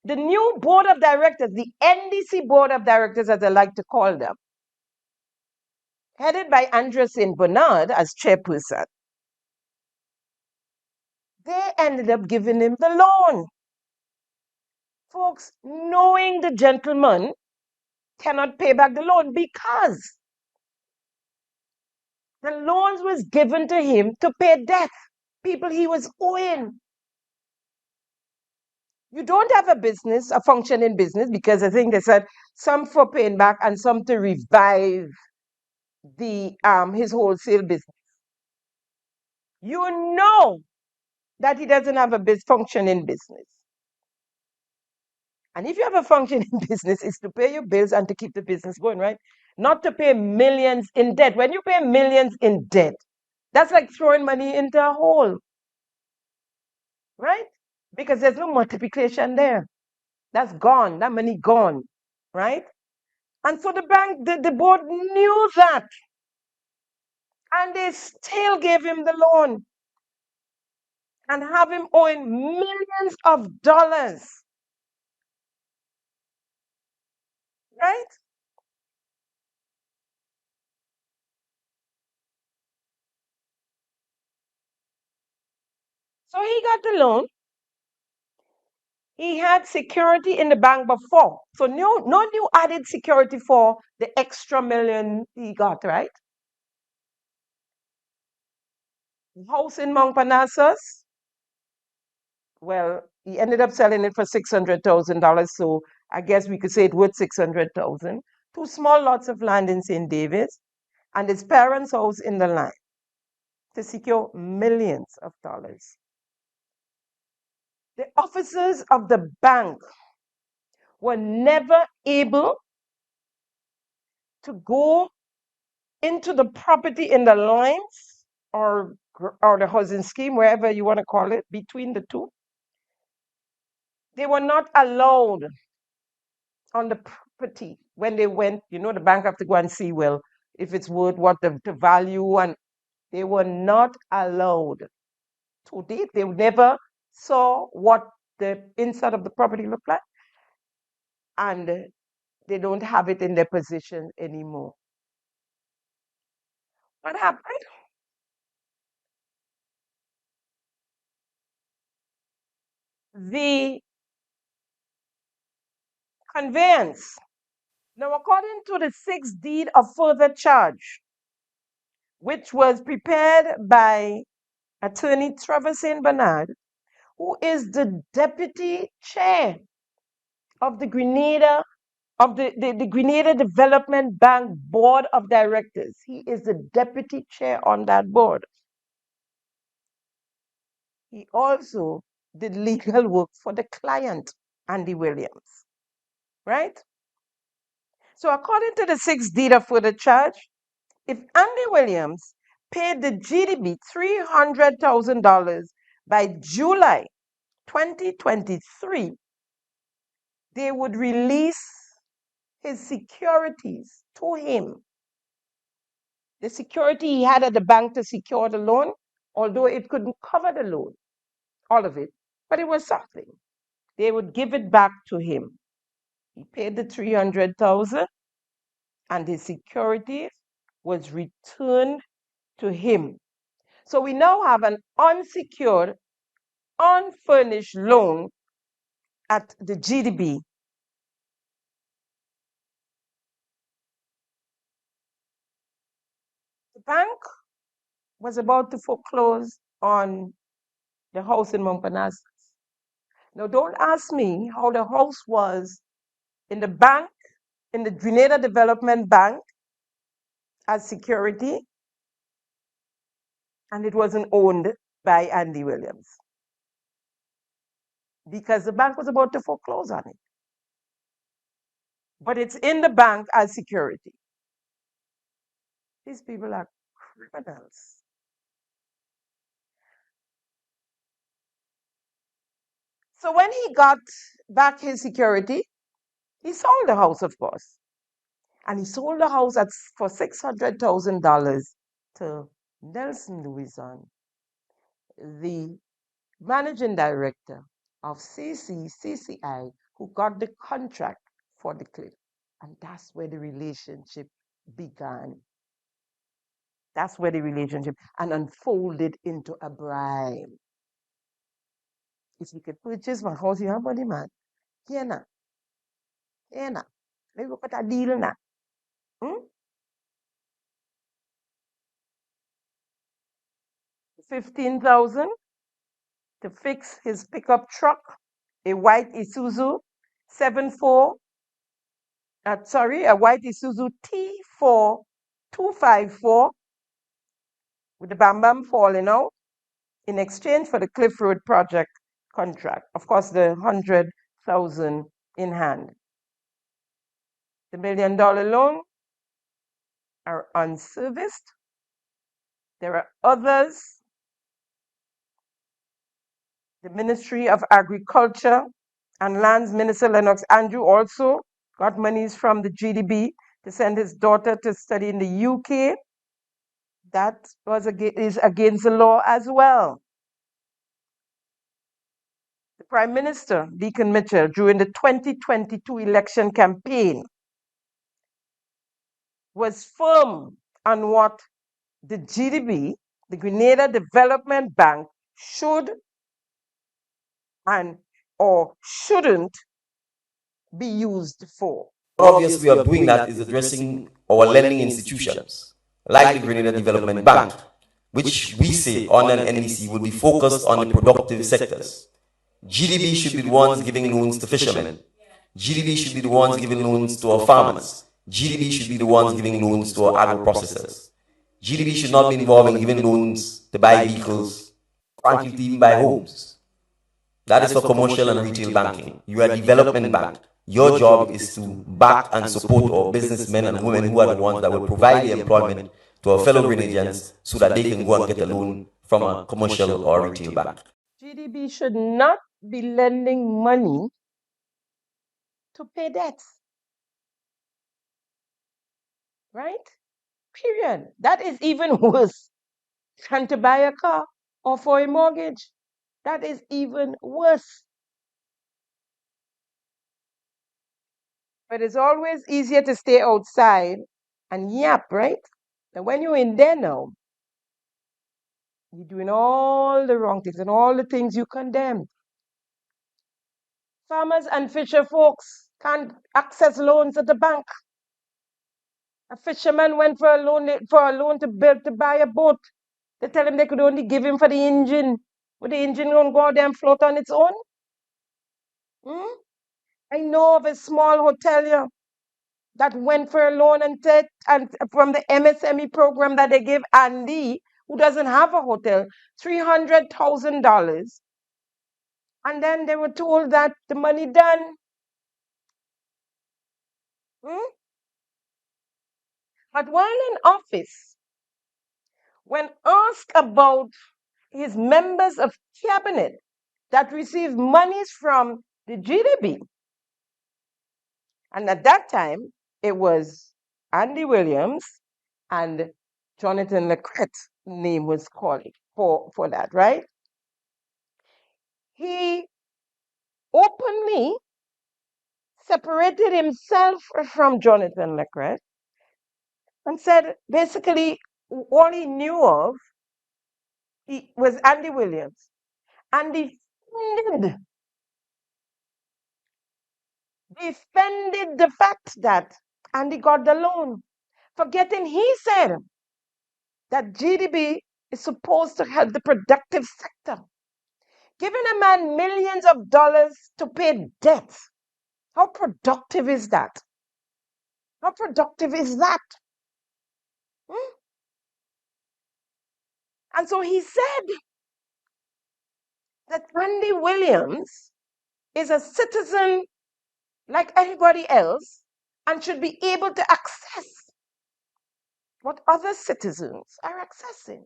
Speaker 1: new board of directors, the NDC board of directors, as I like to call them, headed by Andrea St. Bernard as chairperson, they ended up giving him the loan. Folks, knowing the gentleman cannot pay back the loan because the loans was given to him to pay debt, people he was owing. You don't have a business, a functioning business, because I think they said some for paying back and some to revive his wholesale business. You know that he doesn't have a functioning business. And if you have a functioning business, it's to pay your bills and to keep the business going, right? Not to pay millions in debt. When you pay millions in debt, that's like throwing money into a hole, right? Because there's no multiplication there. That's gone. That money gone, right? And so the bank, the board knew that. And they still gave him the loan and have him owing millions of dollars, right? So he got the loan. He had security in the bank before. So no new added security for the extra million he got, right? House in Mount Parnassus, well, he ended up selling it for $600,000. So I guess we could say it worth 600,000. Two small lots of land in St. David's and his parents' house in the line to secure millions of dollars. The officers of the bank were never able to go into the property in the lines or the housing scheme, wherever you want to call it, between the two. They were not allowed on the property when they went. The bank have to go and see, well, if it's worth what the value, and they were not allowed to date. They never saw what the inside of the property looked like, and they don't have it in their possession anymore. What happened? The conveyance. Now, according to the 6th deed of further charge, which was prepared by Attorney Trevor St. Bernard, who is the deputy chair of the Grenada the Grenada Development Bank Board of Directors. He is the deputy chair on that board. He also did legal work for the client, Andy Williams, right? So according to the 6th deed of further charge, if Andy Williams paid the GDB $300,000 by July 2023, they would release his securities to him. The security he had at the bank to secure the loan, although it couldn't cover the loan, all of it, but it was something. They would give it back to him. He paid the $300,000 and his security was returned to him. So we now have an unsecured, unfurnished loan at the GDB. The bank was about to foreclose on the house in Mount Parnassus. Now, don't ask me how the house was in the bank, in the Grenada Development Bank, as security, and it wasn't owned by Andy Williams because the bank was about to foreclose on it. But it's in the bank as security. These people are criminals. So when he got back his security, he sold the house, of course. And he sold the house for $600,000 to Nelson Louison, the managing director of CCI, who got the contract for the clip. And that's where the relationship began. That's where the relationship and unfolded into a bribe. If you could purchase my house, you have money, man. Here now. Here now. Let's look at a deal now. 15,000 to fix his pickup truck, a white Isuzu a white Isuzu T4 254 with the Bam Bam falling out in exchange for the Cliff Road project contract. Of course, the 100,000 in hand. The $1 million loan are unserviced. There are others. The Ministry of Agriculture and Lands Minister Lennox Andrew also got monies from the GDB to send his daughter to study in the UK. That is against the law as well. The Prime Minister, Deacon Mitchell, during the 2022 election campaign, was firm on what the GDB, the Grenada Development Bank, should and or shouldn't be used for.
Speaker 2: Obvious way of doing that is addressing our lending institutions, like the Grenada Development Bank, which we say on an NDC will be focused on the productive sectors. GDB should be the ones giving loans to fishermen. GDB should be the ones giving loans to our farmers. GDB should be the ones giving loans to our agro processors. GDB should not be involved in giving loans to buy vehicles, frankly, to even buy homes. That is for commercial and retail banking. You are a development bank. Your job is to back and support our businessmen and women who are the ones that will provide the employment to our fellow Grenadians so that they can go and get a loan from a commercial or retail bank.
Speaker 1: GDB should not be lending money to pay debts. Right? Period. That is even worse than to buy a car or for a mortgage. That is even worse. But it's always easier to stay outside and yap, right? And when you're in there now, you're doing all the wrong things and all the things you condemn. Farmers and fisher folks can't access loans at the bank. A fisherman went for a loan to buy a boat. They tell him they could only give him for the engine. But the engine won't go out there and float on its own. I know of a small hotelier that went for a loan and from the MSME program that they gave Andy, who doesn't have a hotel, $300,000. And then they were told that the money done. But while in office, when asked about his members of cabinet that received monies from the GDB, and at that time, it was Andy Williams and Jonathan Lecret's name was calling for that, right? He openly separated himself from Jonathan Lecret and said basically all he knew of was Andy Williams. And defended the fact that Andy got the loan, forgetting he said that GDB is supposed to help the productive sector. Giving a man millions of dollars to pay debts, how productive is that? How productive is that? And so he said that Andy Williams is a citizen like anybody else and should be able to access what other citizens are accessing.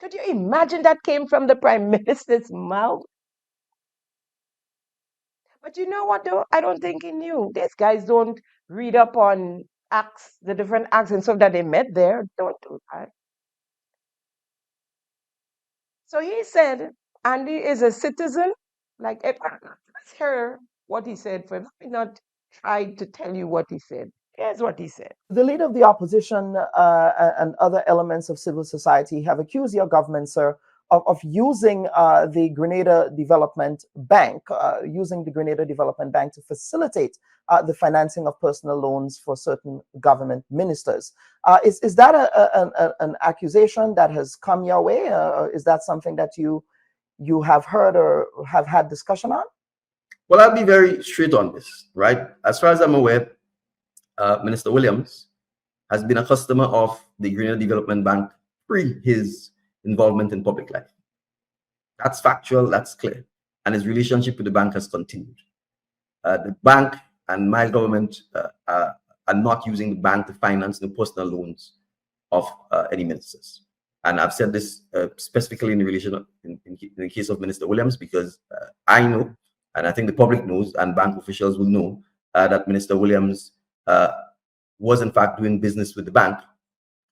Speaker 1: Could you imagine that came from the Prime Minister's mouth? But you know what, though? I don't think he knew. These guys don't read up on acts, the different acts and stuff that they met there. Don't do that. So he said, Andy is a citizen. Like, let's hear what he said first. Let me not try to tell you what he said. Here's what he said.
Speaker 7: The leader of the opposition and other elements of civil society have accused your government, sir, of using the Grenada Development Bank, to facilitate the financing of personal loans for certain government ministers. Is that an accusation that has come your way? Is that something that you have heard or have had discussion on?
Speaker 2: Well, I'll be very straight on this, right? As far as I'm aware, Minister Williams has been a customer of the Grenada Development Bank pre his involvement in public life. That's factual, that's clear. And his relationship with the bank has continued. The bank and my government are not using the bank to finance the personal loans of any ministers. And I've said this specifically in relation in the case of Minister Williams, because I know, and I think the public knows, and bank officials will know, that Minister Williams was in fact doing business with the bank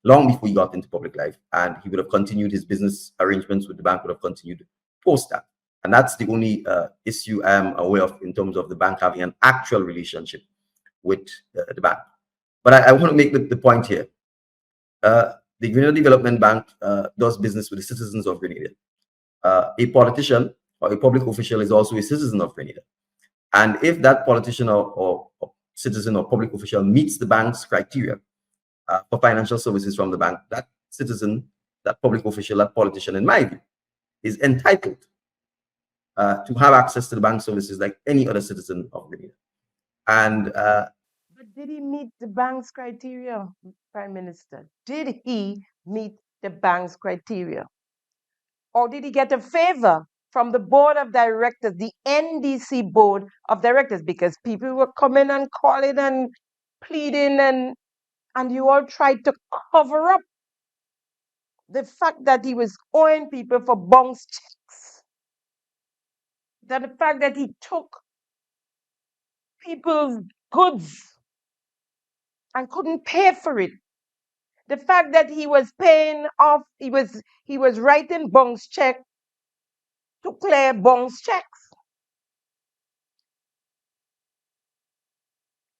Speaker 2: long before he got into public life, and he would have continued his business arrangements with the bank, would have continued post that. And that's the only issue I am aware of in terms of the bank having an actual relationship with the bank. But I want to make the point here. The Grenada Development Bank does business with the citizens of Grenada. A politician or a public official is also a citizen of Grenada. And if that politician or citizen or public official meets the bank's criteria for financial services from the bank, that citizen, that public official, that politician, in my view, is entitled to have access to the bank services like any other citizen of Grenada. And
Speaker 1: but did he meet the bank's criteria, Prime Minister? Did he meet the bank's criteria? Or did he get a favor from the board of directors, the NDC board of directors? Because people were coming and calling and pleading, and you all tried to cover up the fact that he was owing people for bounce checks. That the fact that he took people's goods and couldn't pay for it. The fact that he was paying off, he was writing bounce check to clear bounce checks.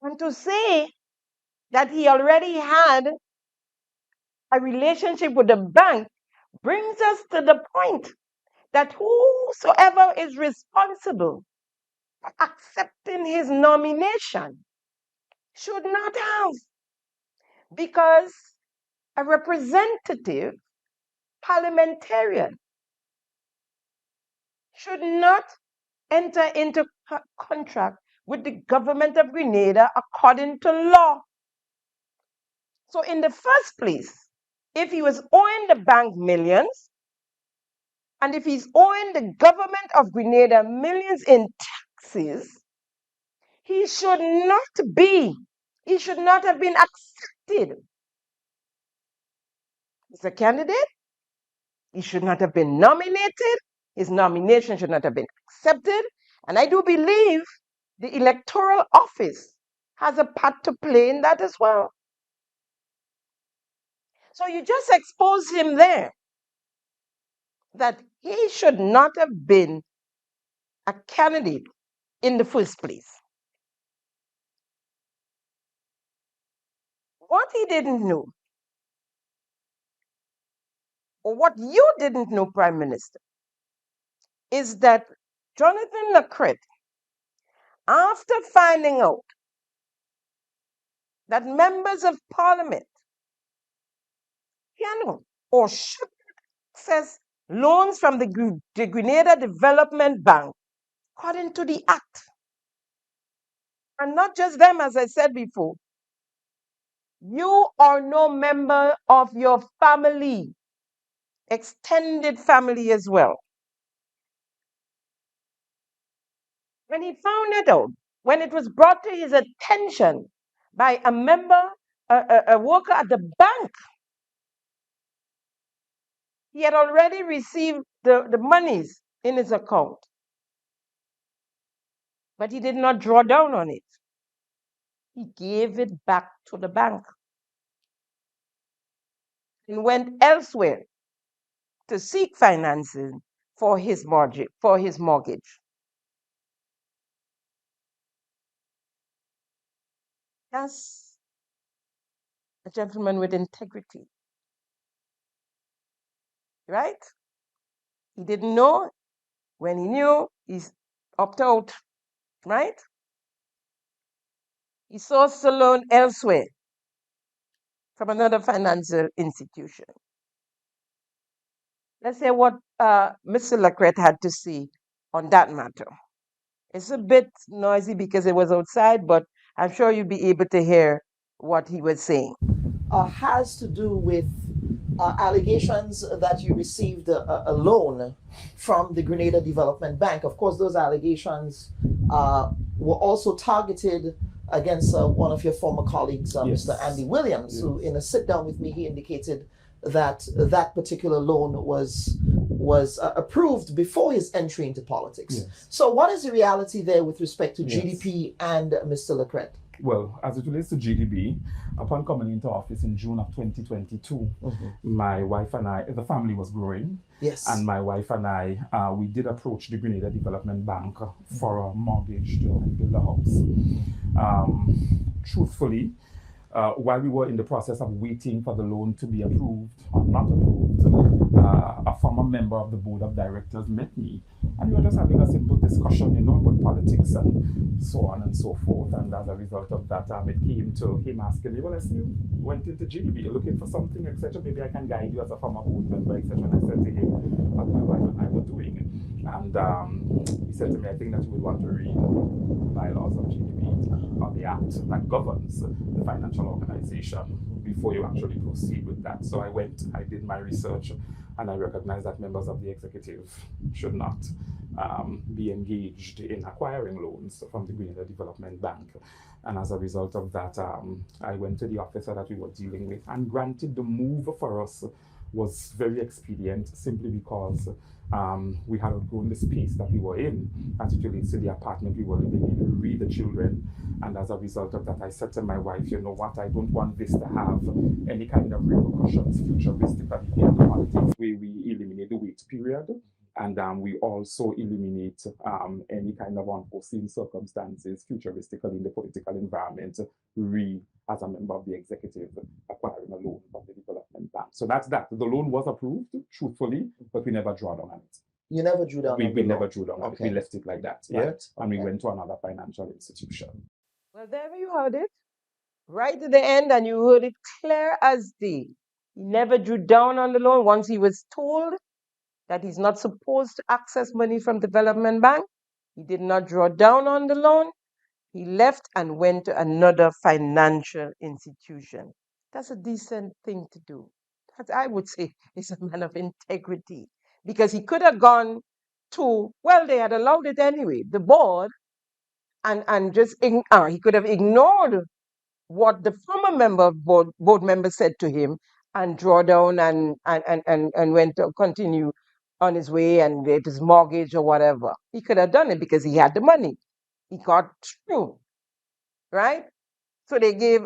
Speaker 1: And to say that he already had a relationship with the bank brings us to the point that whosoever is responsible for accepting his nomination should not have, because a representative parliamentarian should not enter into contract with the government of Grenada according to law. So in the first place, if he was owing the bank millions, and if he's owing the government of Grenada millions in taxes, he should not have been accepted as a candidate. He should not have been nominated. His nomination should not have been accepted. And I do believe the electoral office has a part to play in that as well. So you just expose him there, that he should not have been a candidate in the first place. What he didn't know, or what you didn't know, Prime Minister, is that Jonathan Lacrette, after finding out that members of parliament can or should access loans from the Grenada Development Bank according to the act, and not just them, as I said before, you are no member of your family, extended family as well. When he found it out, when it was brought to his attention by a member, a worker at the bank, he had already received the monies in his account, but he did not draw down on it. He gave it back to the bank and went elsewhere to seek financing for his mortgage. That's a gentleman with integrity, right? He didn't know. When he knew, he's opted out, right? He sourced a loan elsewhere from another financial institution. Let's hear what Mr. Lacrette had to say on that matter. It's a bit noisy because it was outside, but I'm sure you'll be able to hear what he was saying.
Speaker 7: has to do with allegations that you received a loan from the Grenada Development Bank. Of course, those allegations were also targeted against one of your former colleagues,
Speaker 8: Yes.
Speaker 7: Mr. Andy Williams, who, in a sit down with me, he indicated that that particular loan was approved before his entry into politics.
Speaker 8: Yes.
Speaker 7: So, what is the reality there with respect to
Speaker 8: Yes.
Speaker 7: GDP and Mr. Lecret?
Speaker 8: Well, as it relates to GDB, upon coming into office in June of 2022, my wife and I, the family was growing.
Speaker 7: Yes.
Speaker 8: And my wife and I, we did approach the Grenada Development Bank for a mortgage to build a house. Truthfully, while we were in the process of waiting for the loan to be approved or not approved, a former member of the board of directors met me, and we were just having a simple discussion, about politics and so on and so forth. And as a result of that, it came to him asking me, well, I see you went into GDB, you're looking for something, etc. Maybe I can guide you as a former board member, etc. And I said to him what my wife and I were doing. And he said to me, I think that you would want to read the bylaws of GDB, or the act that governs the financial organization, before you actually proceed with that. So I went, I did my research, and I recognized that members of the executive should not be engaged in acquiring loans from the Grenada Development Bank. And as a result of that, I went to the officer that we were dealing with, and granted, the move for us was very expedient, simply because we had outgrown the space that we were in as it relates to the apartment we were living in, the children. And as a result of that, I said to my wife, you know what, I don't want this to have any kind of repercussions futuristically in the politics, where we eliminate the wait period. And we also eliminate any kind of unforeseen circumstances futuristically in the political environment, as a member of the executive, acquiring a loan from the development bank. So that's that. The loan was approved, truthfully, but we never drew down on it.
Speaker 7: You never drew down on
Speaker 8: We
Speaker 7: the
Speaker 8: never
Speaker 7: loan.
Speaker 8: drew down on it.
Speaker 7: Okay.
Speaker 8: We left it like that.
Speaker 7: Right.
Speaker 8: Yeah. And we
Speaker 7: Okay.
Speaker 8: went to another financial institution.
Speaker 1: Well, there you heard it. Right at the end, and you heard it clear as day. He never drew down on the loan once he was told that he's not supposed to access money from development bank. He did not draw down on the loan. He left and went to another financial institution. That's a decent thing to do. That, I would say, is a man of integrity, because he could have gone to, well, they had allowed it anyway, the board, and just he could have ignored what the former board member said to him, and draw down and went to continue on his way and get his mortgage or whatever. He could have done it because he had the money. He got through, right? So they gave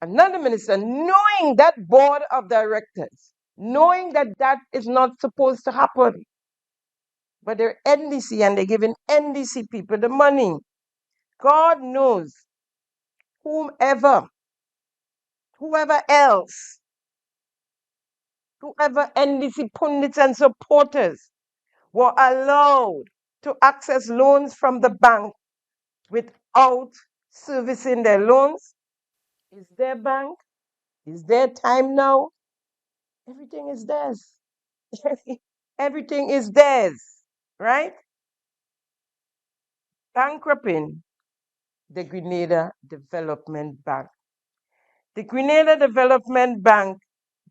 Speaker 1: another minister, knowing that board of directors, knowing that that is not supposed to happen. But they're NDC, and they're giving NDC people the money. God knows whoever else, whoever NDC pundits and supporters were allowed to access loans from the bank without servicing their loans. Is their bank? Is their time now? Everything is theirs. Everything is theirs, right? Bankrupting the Grenada Development Bank. The Grenada Development Bank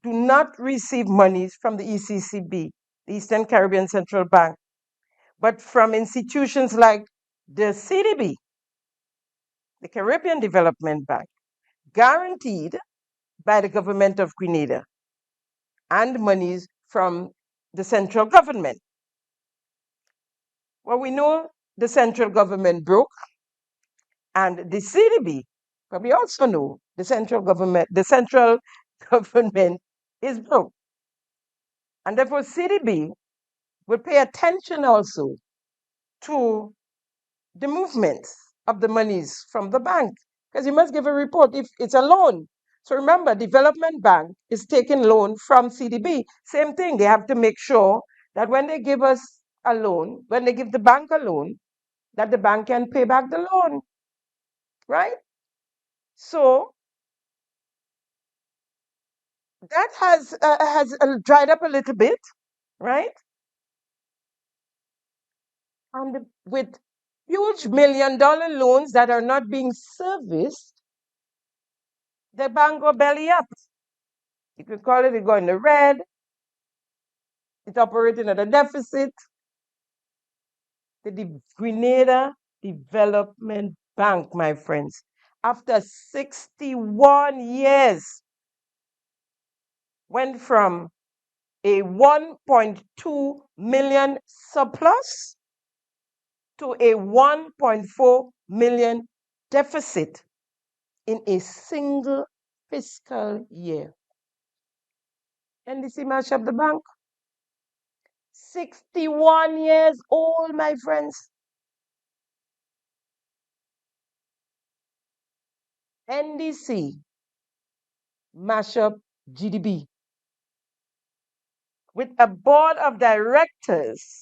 Speaker 1: do not receive monies from the ECCB, the Eastern Caribbean Central Bank, but from institutions like the CDB, the Caribbean Development Bank, guaranteed by the government of Grenada, and monies from the central government. Well, we know the central government broke, and the CDB, but we also know the central government is broke. And therefore, CDB will pay attention also to the movements of the monies from the bank, because you must give a report if it's a loan. So remember, Development Bank is taking loan from CDB. Same thing, they have to make sure that when they give us a loan, when they give the bank a loan, that the bank can pay back the loan, right? So that has dried up a little bit, right? And with huge $1 million loans that are not being serviced, the bank go belly up. You could call it going in the red. It's operating at a deficit. The Grenada Development Bank, my friends, after 61 years, went from a 1.2 million surplus to a 1.4 million deficit in a single fiscal year. NDC mash up the bank. 61 years old, my friends. NDC mash up GDB with a board of directors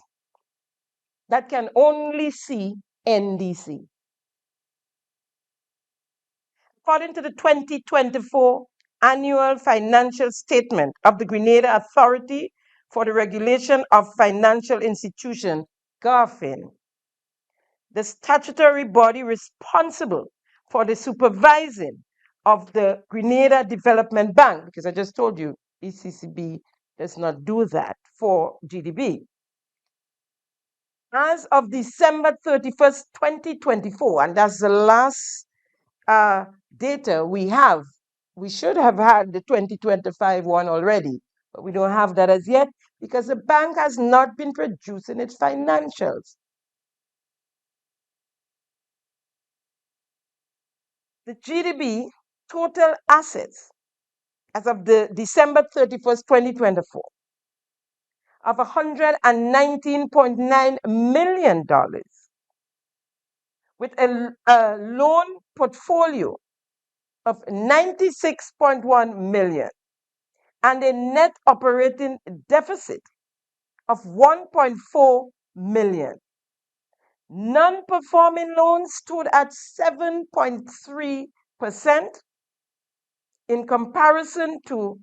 Speaker 1: that can only see NDC. According to the 2024 annual financial statement of the Grenada Authority for the Regulation of Financial Institutions, GARFIN, the statutory body responsible for the supervising of the Grenada Development Bank, because I just told you ECCB does not do that for GDB. As of December 31st, 2024, and that's the last data we have, we should have had the 2025 one already, but we don't have that as yet because the bank has not been producing its financials. The GDB total assets as of the December 31st, 2024 of $119.9 million with a loan portfolio of 96.1 million and a net operating deficit of 1.4 million. Non-performing loans stood at 7.3% in comparison to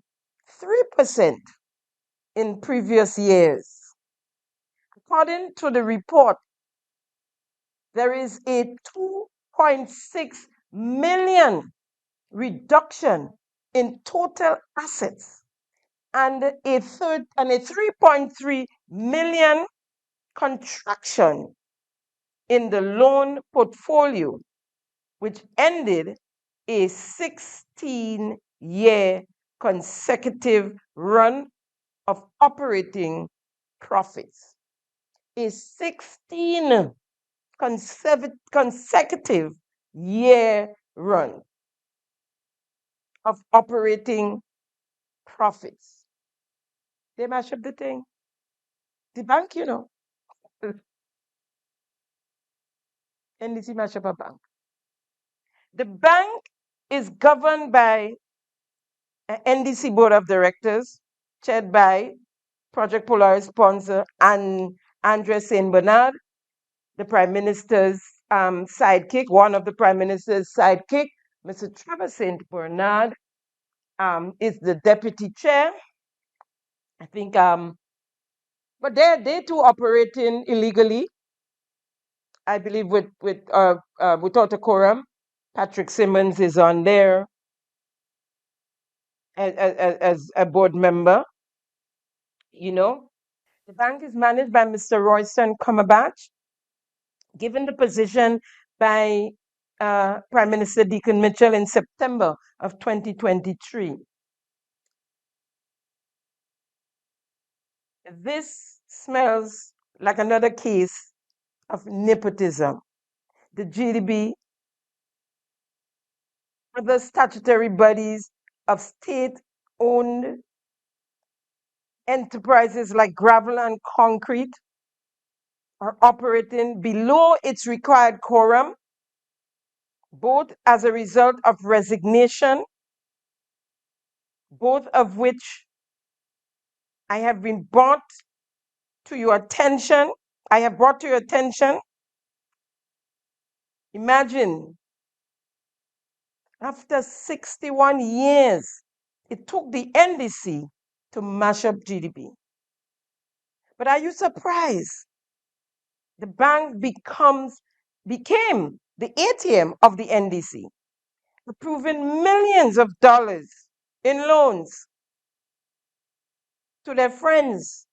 Speaker 1: 3% in previous years. According to the report, there is a 2.6 million reduction in total assets and a 3.3 million contraction in the loan portfolio, which ended a 16-year consecutive run of operating profits. A 16 consecutive year run of operating profits. They mash up the thing. The bank, you know. NDC mash up a bank. The bank is governed by an NDC board of directors, chaired by Project Polaris sponsor and Andre Saint Bernard, the Prime Minister's sidekick, one of the Prime Minister's sidekick. Mr. Trevor Saint Bernard is the deputy chair. I think, but they too operating illegally. I believe without a quorum. Patrick Simmons is on there as a board member. You know, the bank is managed by Mr. Royston Cumberbatch, given the position by Prime Minister Deacon Mitchell in September of 2023. This smells like another case of nepotism. The GDB, other statutory bodies of state-owned enterprises like Gravel and Concrete are operating below its required quorum, both as a result of resignation, both of which I have been brought to your attention. I have brought to your attention. Imagine, after 61 years, it took the NDC to mash up GDB. But are you surprised? The bank became the ATM of the NDC, approving millions of dollars in loans to their friends,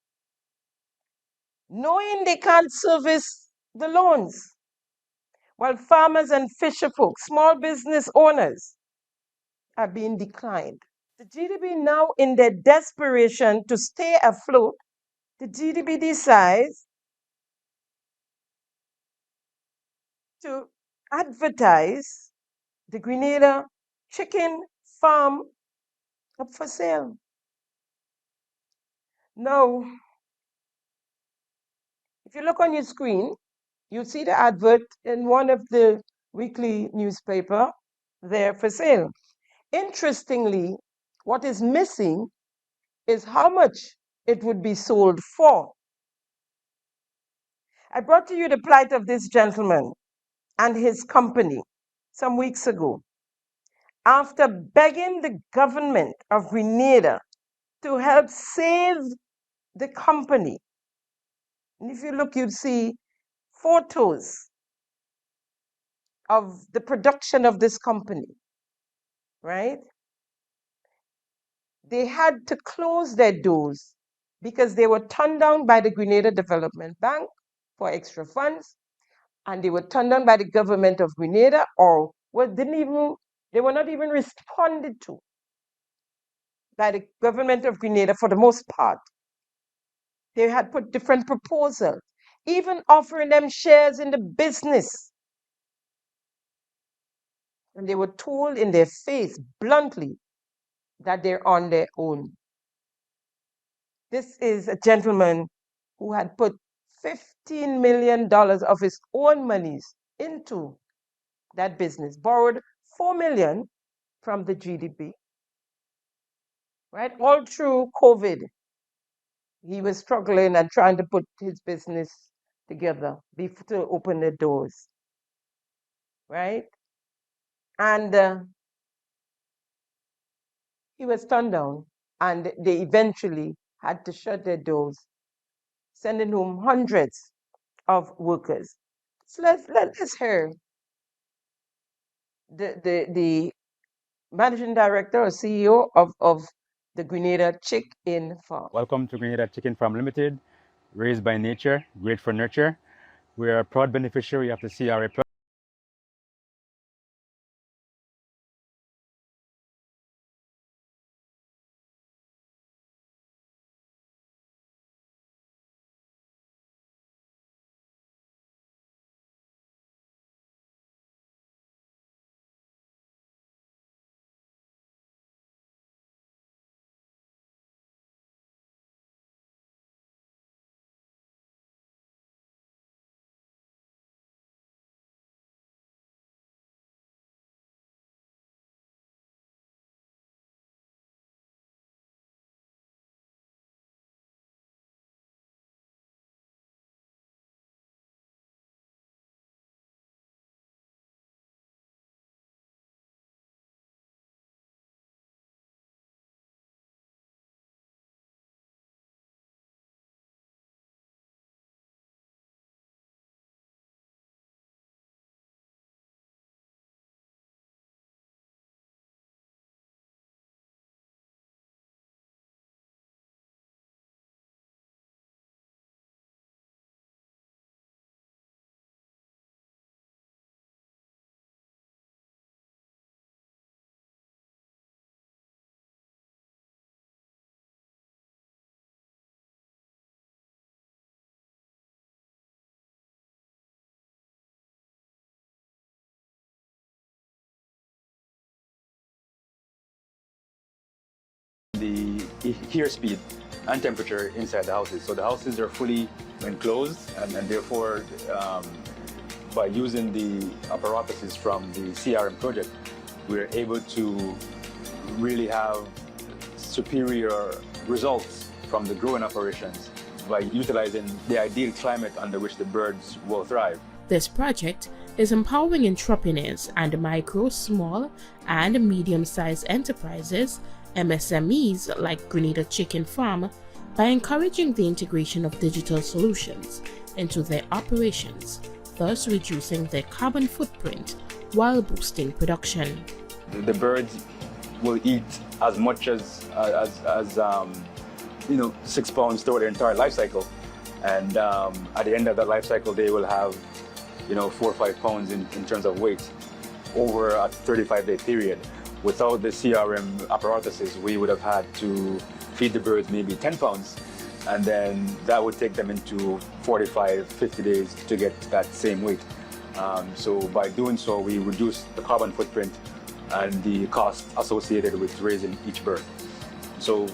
Speaker 1: knowing they can't service the loans, while farmers and fisher folk, small business owners, are being declined. The GDB now, in their desperation to stay afloat, the GDB decides to advertise the Grenada chicken farm up for sale. Now, if you look on your screen, you'll see the advert in one of the weekly newspaper there for sale. Interestingly, what is missing is how much it would be sold for. I brought to you the plight of this gentleman and his company some weeks ago. After begging the government of Grenada to help save the company, and if you look, you'd see photos of the production of this company, right? They had to close their doors because they were turned down by the Grenada Development Bank for extra funds, and they were turned down by the government of Grenada, or they were not even responded to by the government of Grenada for the most part. They had put different proposals, even offering them shares in the business. And they were told in their face bluntly that they're on their own. This is a gentleman who had put $15 million of his own monies into that business, borrowed $4 million from the GDP, right? All through COVID, he was struggling and trying to put his business together to open the doors, right? And he was turned down, and they eventually had to shut their doors, sending home hundreds of workers. So let's hear the managing director or CEO of the Grenada Chicken Farm.
Speaker 9: Welcome to Grenada Chicken Farm Limited, raised by nature, great for nurture. We are a proud beneficiary of the CRA. The heat speed and temperature inside the houses. So the houses are fully enclosed, and therefore, by using the apparatuses from the CRM project, we're able to really have superior results from the growing operations by utilizing the ideal climate under which the birds will thrive.
Speaker 10: This project is empowering entrepreneurs and micro, small, and medium-sized enterprises, MSMEs like Grenada Chicken Farm, by encouraging the integration of digital solutions into their operations, thus reducing their carbon footprint while boosting production.
Speaker 9: The birds will eat as much as £6 throughout their entire life cycle. And at the end of that life cycle, they will have 4 or 5 pounds in terms of weight over a 35-day period. Without the CRM apparatuses, we would have had to feed the birds maybe 10 pounds, and then that would take them into 45, 50 days to get that same weight. So by doing so, we reduce the carbon footprint and the cost associated with raising each bird. So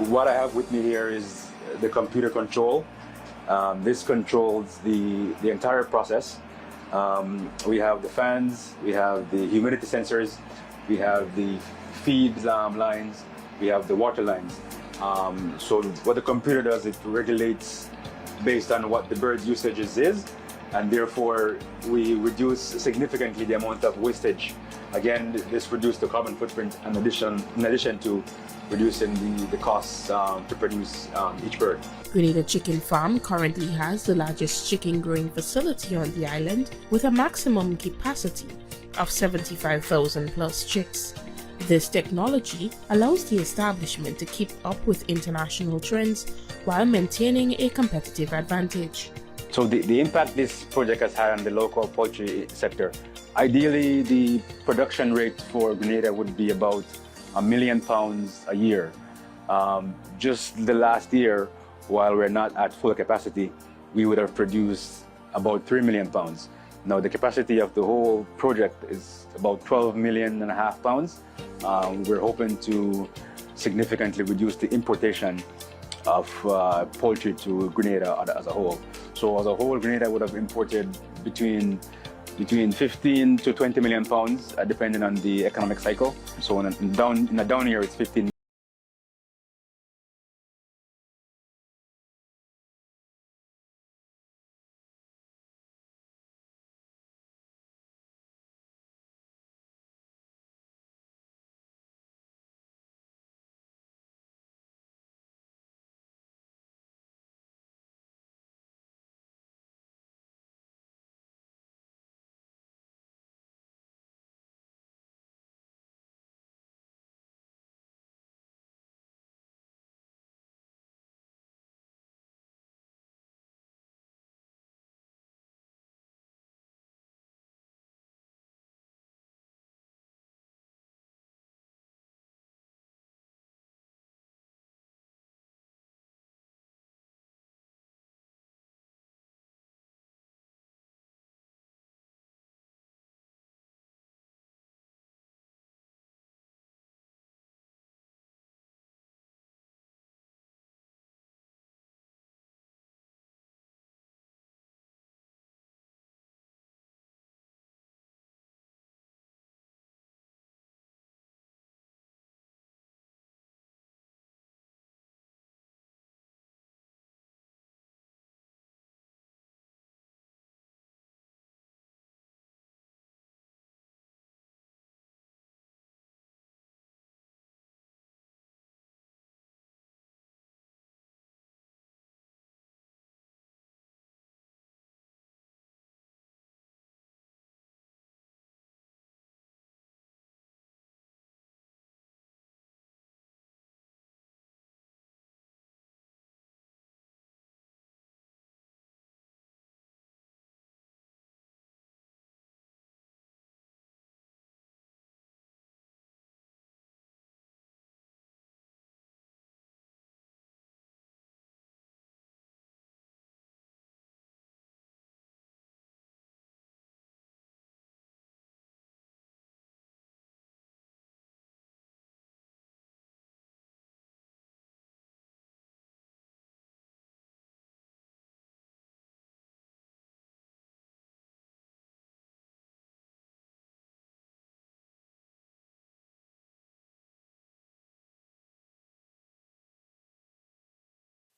Speaker 9: what I have with me here is the computer control. This controls the entire process. We have the fans, we have the humidity sensors, we have the feed lines, we have the water lines. So what the computer does, it regulates based on what the bird usages is, and therefore we reduce significantly the amount of wastage. Again, this reduces the carbon footprint in addition to reducing the costs to produce each bird.
Speaker 10: Grenada Chicken Farm currently has the largest chicken growing facility on the island with a maximum capacity of 75,000 plus chicks. This technology allows the establishment to keep up with international trends while maintaining a competitive advantage.
Speaker 9: So the impact this project has had on the local poultry sector, ideally the production rate for Grenada would be about £1 million a year. Just the last year, while we're not at full capacity, we would have produced about £3 million. Now the capacity of the whole project is about 12.5 million pounds. We're hoping to significantly reduce the importation of poultry to Grenada as a whole. So as a whole, Grenada would have imported between 15 to 20 million pounds, depending on the economic cycle. So in a down year, it's 15.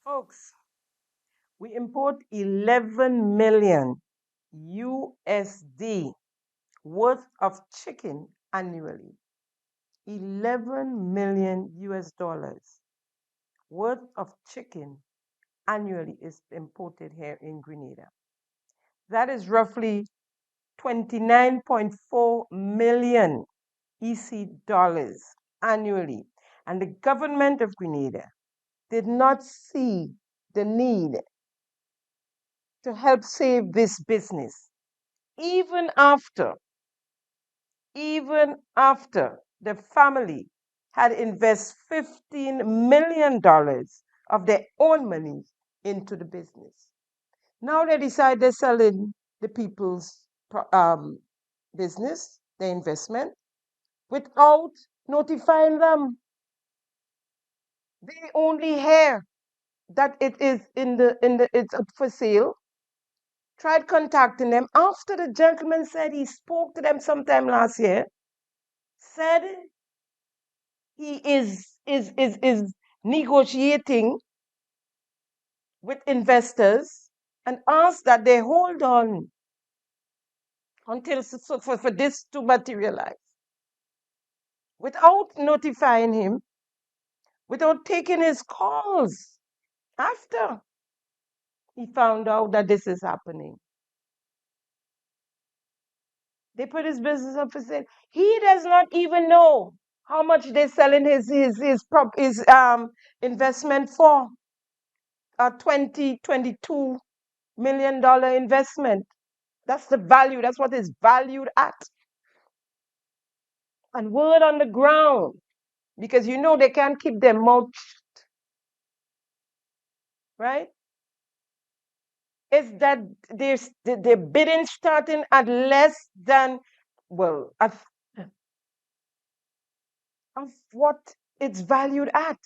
Speaker 1: Folks, we import 11 million USD worth of chicken annually. 11 million US dollars worth of chicken annually is imported here in Grenada. That is roughly 29.4 million EC dollars annually. And the government of Grenada, did not see the need to help save this business, even after the family had invested $15 million of their own money into the business. Now they decide they're selling the people's business, their investment, without notifying them. They only hear that it is it's up for sale. Tried contacting them after the gentleman said he spoke to them sometime last year, said he is negotiating with investors and asked that they hold on until for this to materialize. Without notifying him, without taking his calls after he found out that this is happening. They put his business up for sale. He does not even know how much they're selling his investment for. A $22 million investment. That's the value. That's what it's valued at. And word on the ground, because you know they can't keep their mouth shut, right? Is that they're bidding starting at less than, well, of what it's valued at.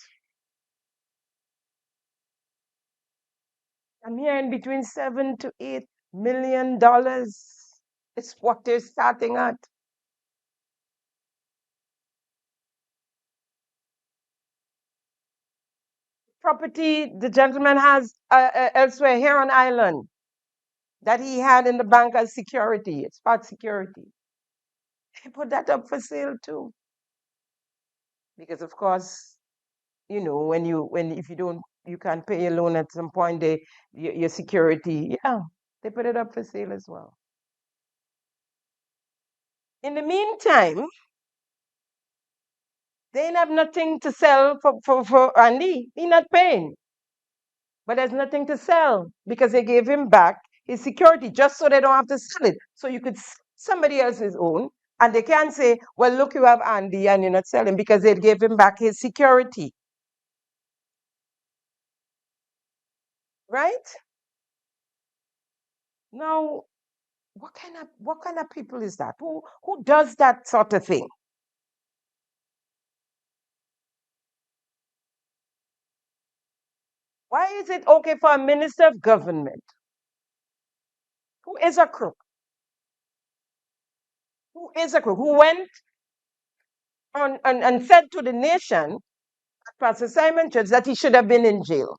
Speaker 1: I'm hearing between $7 to $8 million. It's what they're starting at. Property the gentleman has elsewhere here on island that he had in the bank as security. It's part security. They put that up for sale too. Because of course, you know, if you can't pay your loan at some point, your security, yeah, they put it up for sale as well. In the meantime, they ain't have nothing to sell for Andy. He not paying. But there's nothing to sell because they gave him back his security just so they don't have to sell it. So you could somebody else's own, and they can't say, well, look, you have Andy and you're not selling, because they gave him back his security. Right? Now, what kind of people is that? Who does that sort of thing? Why is it okay for a minister of government who is a crook, who went on and said to the nation, Pastor Simon Church, that he should have been in jail?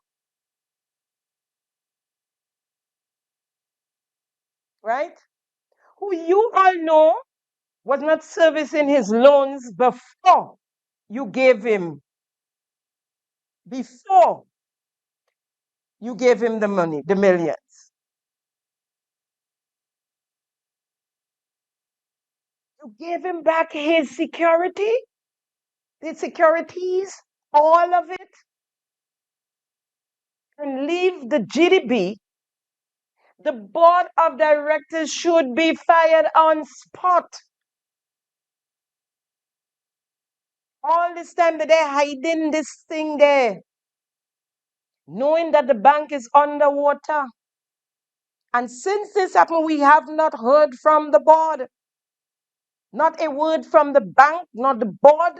Speaker 1: Right? Who you all know was not servicing his loans before you gave him the money, the millions. You gave him back his security, the securities, all of it, and leave the GDB. The board of directors should be fired on spot. All this time that they're hiding this thing there, knowing that the bank is underwater. And since this happened, we have not heard from the board. Not a word from the bank, not the board,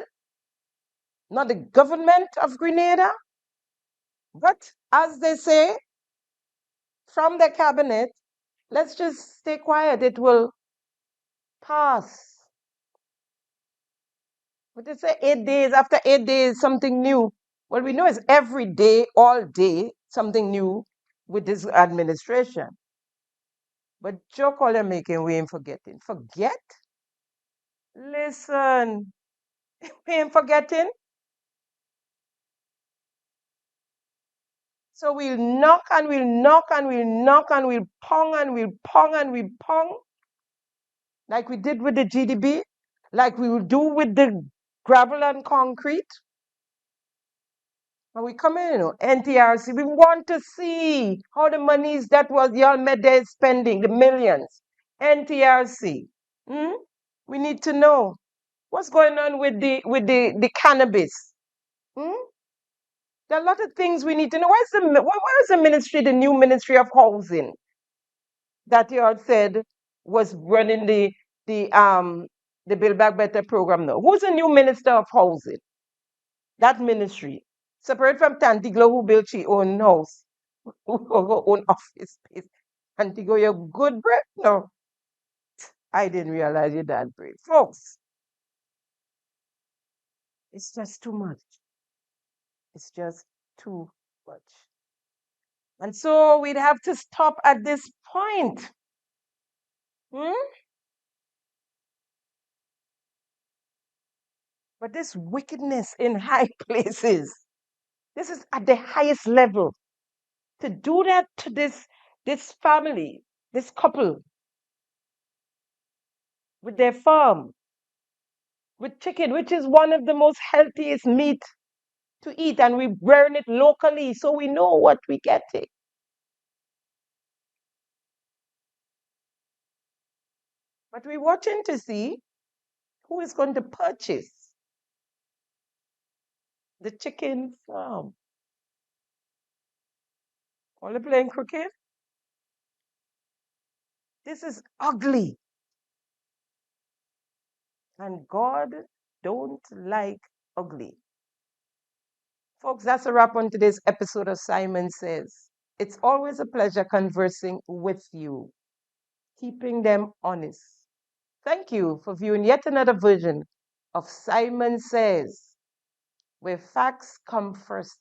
Speaker 1: not the government of Grenada. But as they say from the cabinet, let's just stay quiet, it will pass. But they say 8 days, after 8 days, something new. Well, we know it's every day, all day, something new with this administration. But Joe Collier making, we ain't forgetting. Forget? Listen, we ain't forgetting. So we'll knock and we'll knock and we'll knock and we'll pong and we'll pong and we'll pong, like we did with the GDB, like we will do with the gravel and concrete. And we come in, NTRC, we want to see how the monies that was y'all made there spending, the millions. NTRC. We need to know what's going on with the cannabis. There are a lot of things we need to know. Where's the ministry, the new Ministry of Housing that y'all said was running the Build Back Better program now? Who's the new Minister of Housing? That ministry. Separate from Tantiglo, who built her own house, her own office space. Tantiglo, you're good, Brett? No. I didn't realize you're that brave. Folks, it's just too much. It's just too much. And so we'd have to stop at this point. But this wickedness in high places, this is at the highest level. To do that to this family, this couple, with their farm, with chicken, which is one of the most healthiest meat to eat, and we burn it locally so we know what we're getting. But we're watching to see who is going to purchase the chicken farm. All the playing crooked? This is ugly. And God don't like ugly. Folks, that's a wrap on today's episode of Simon Says. It's always a pleasure conversing with you, keeping them honest. Thank you for viewing yet another version of Simon Says, where facts come first.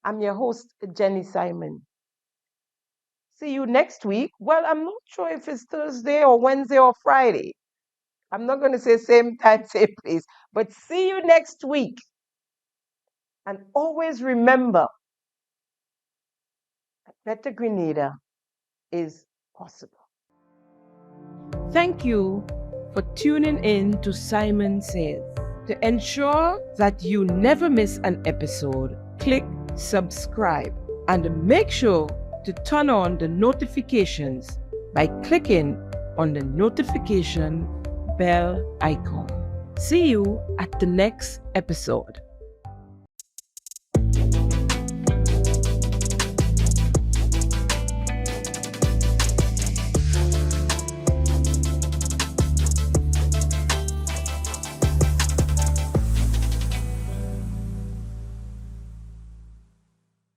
Speaker 1: I'm your host, Jenny Simon. See you next week. Well, I'm not sure if it's Thursday or Wednesday or Friday. I'm not going to say same time, same place, but see you next week. And always remember, that Better Grenada is possible. Thank you for tuning in to Simon Says. To ensure that you never miss an episode, click subscribe and make sure to turn on the notifications by clicking on the notification bell icon. See you at the next episode.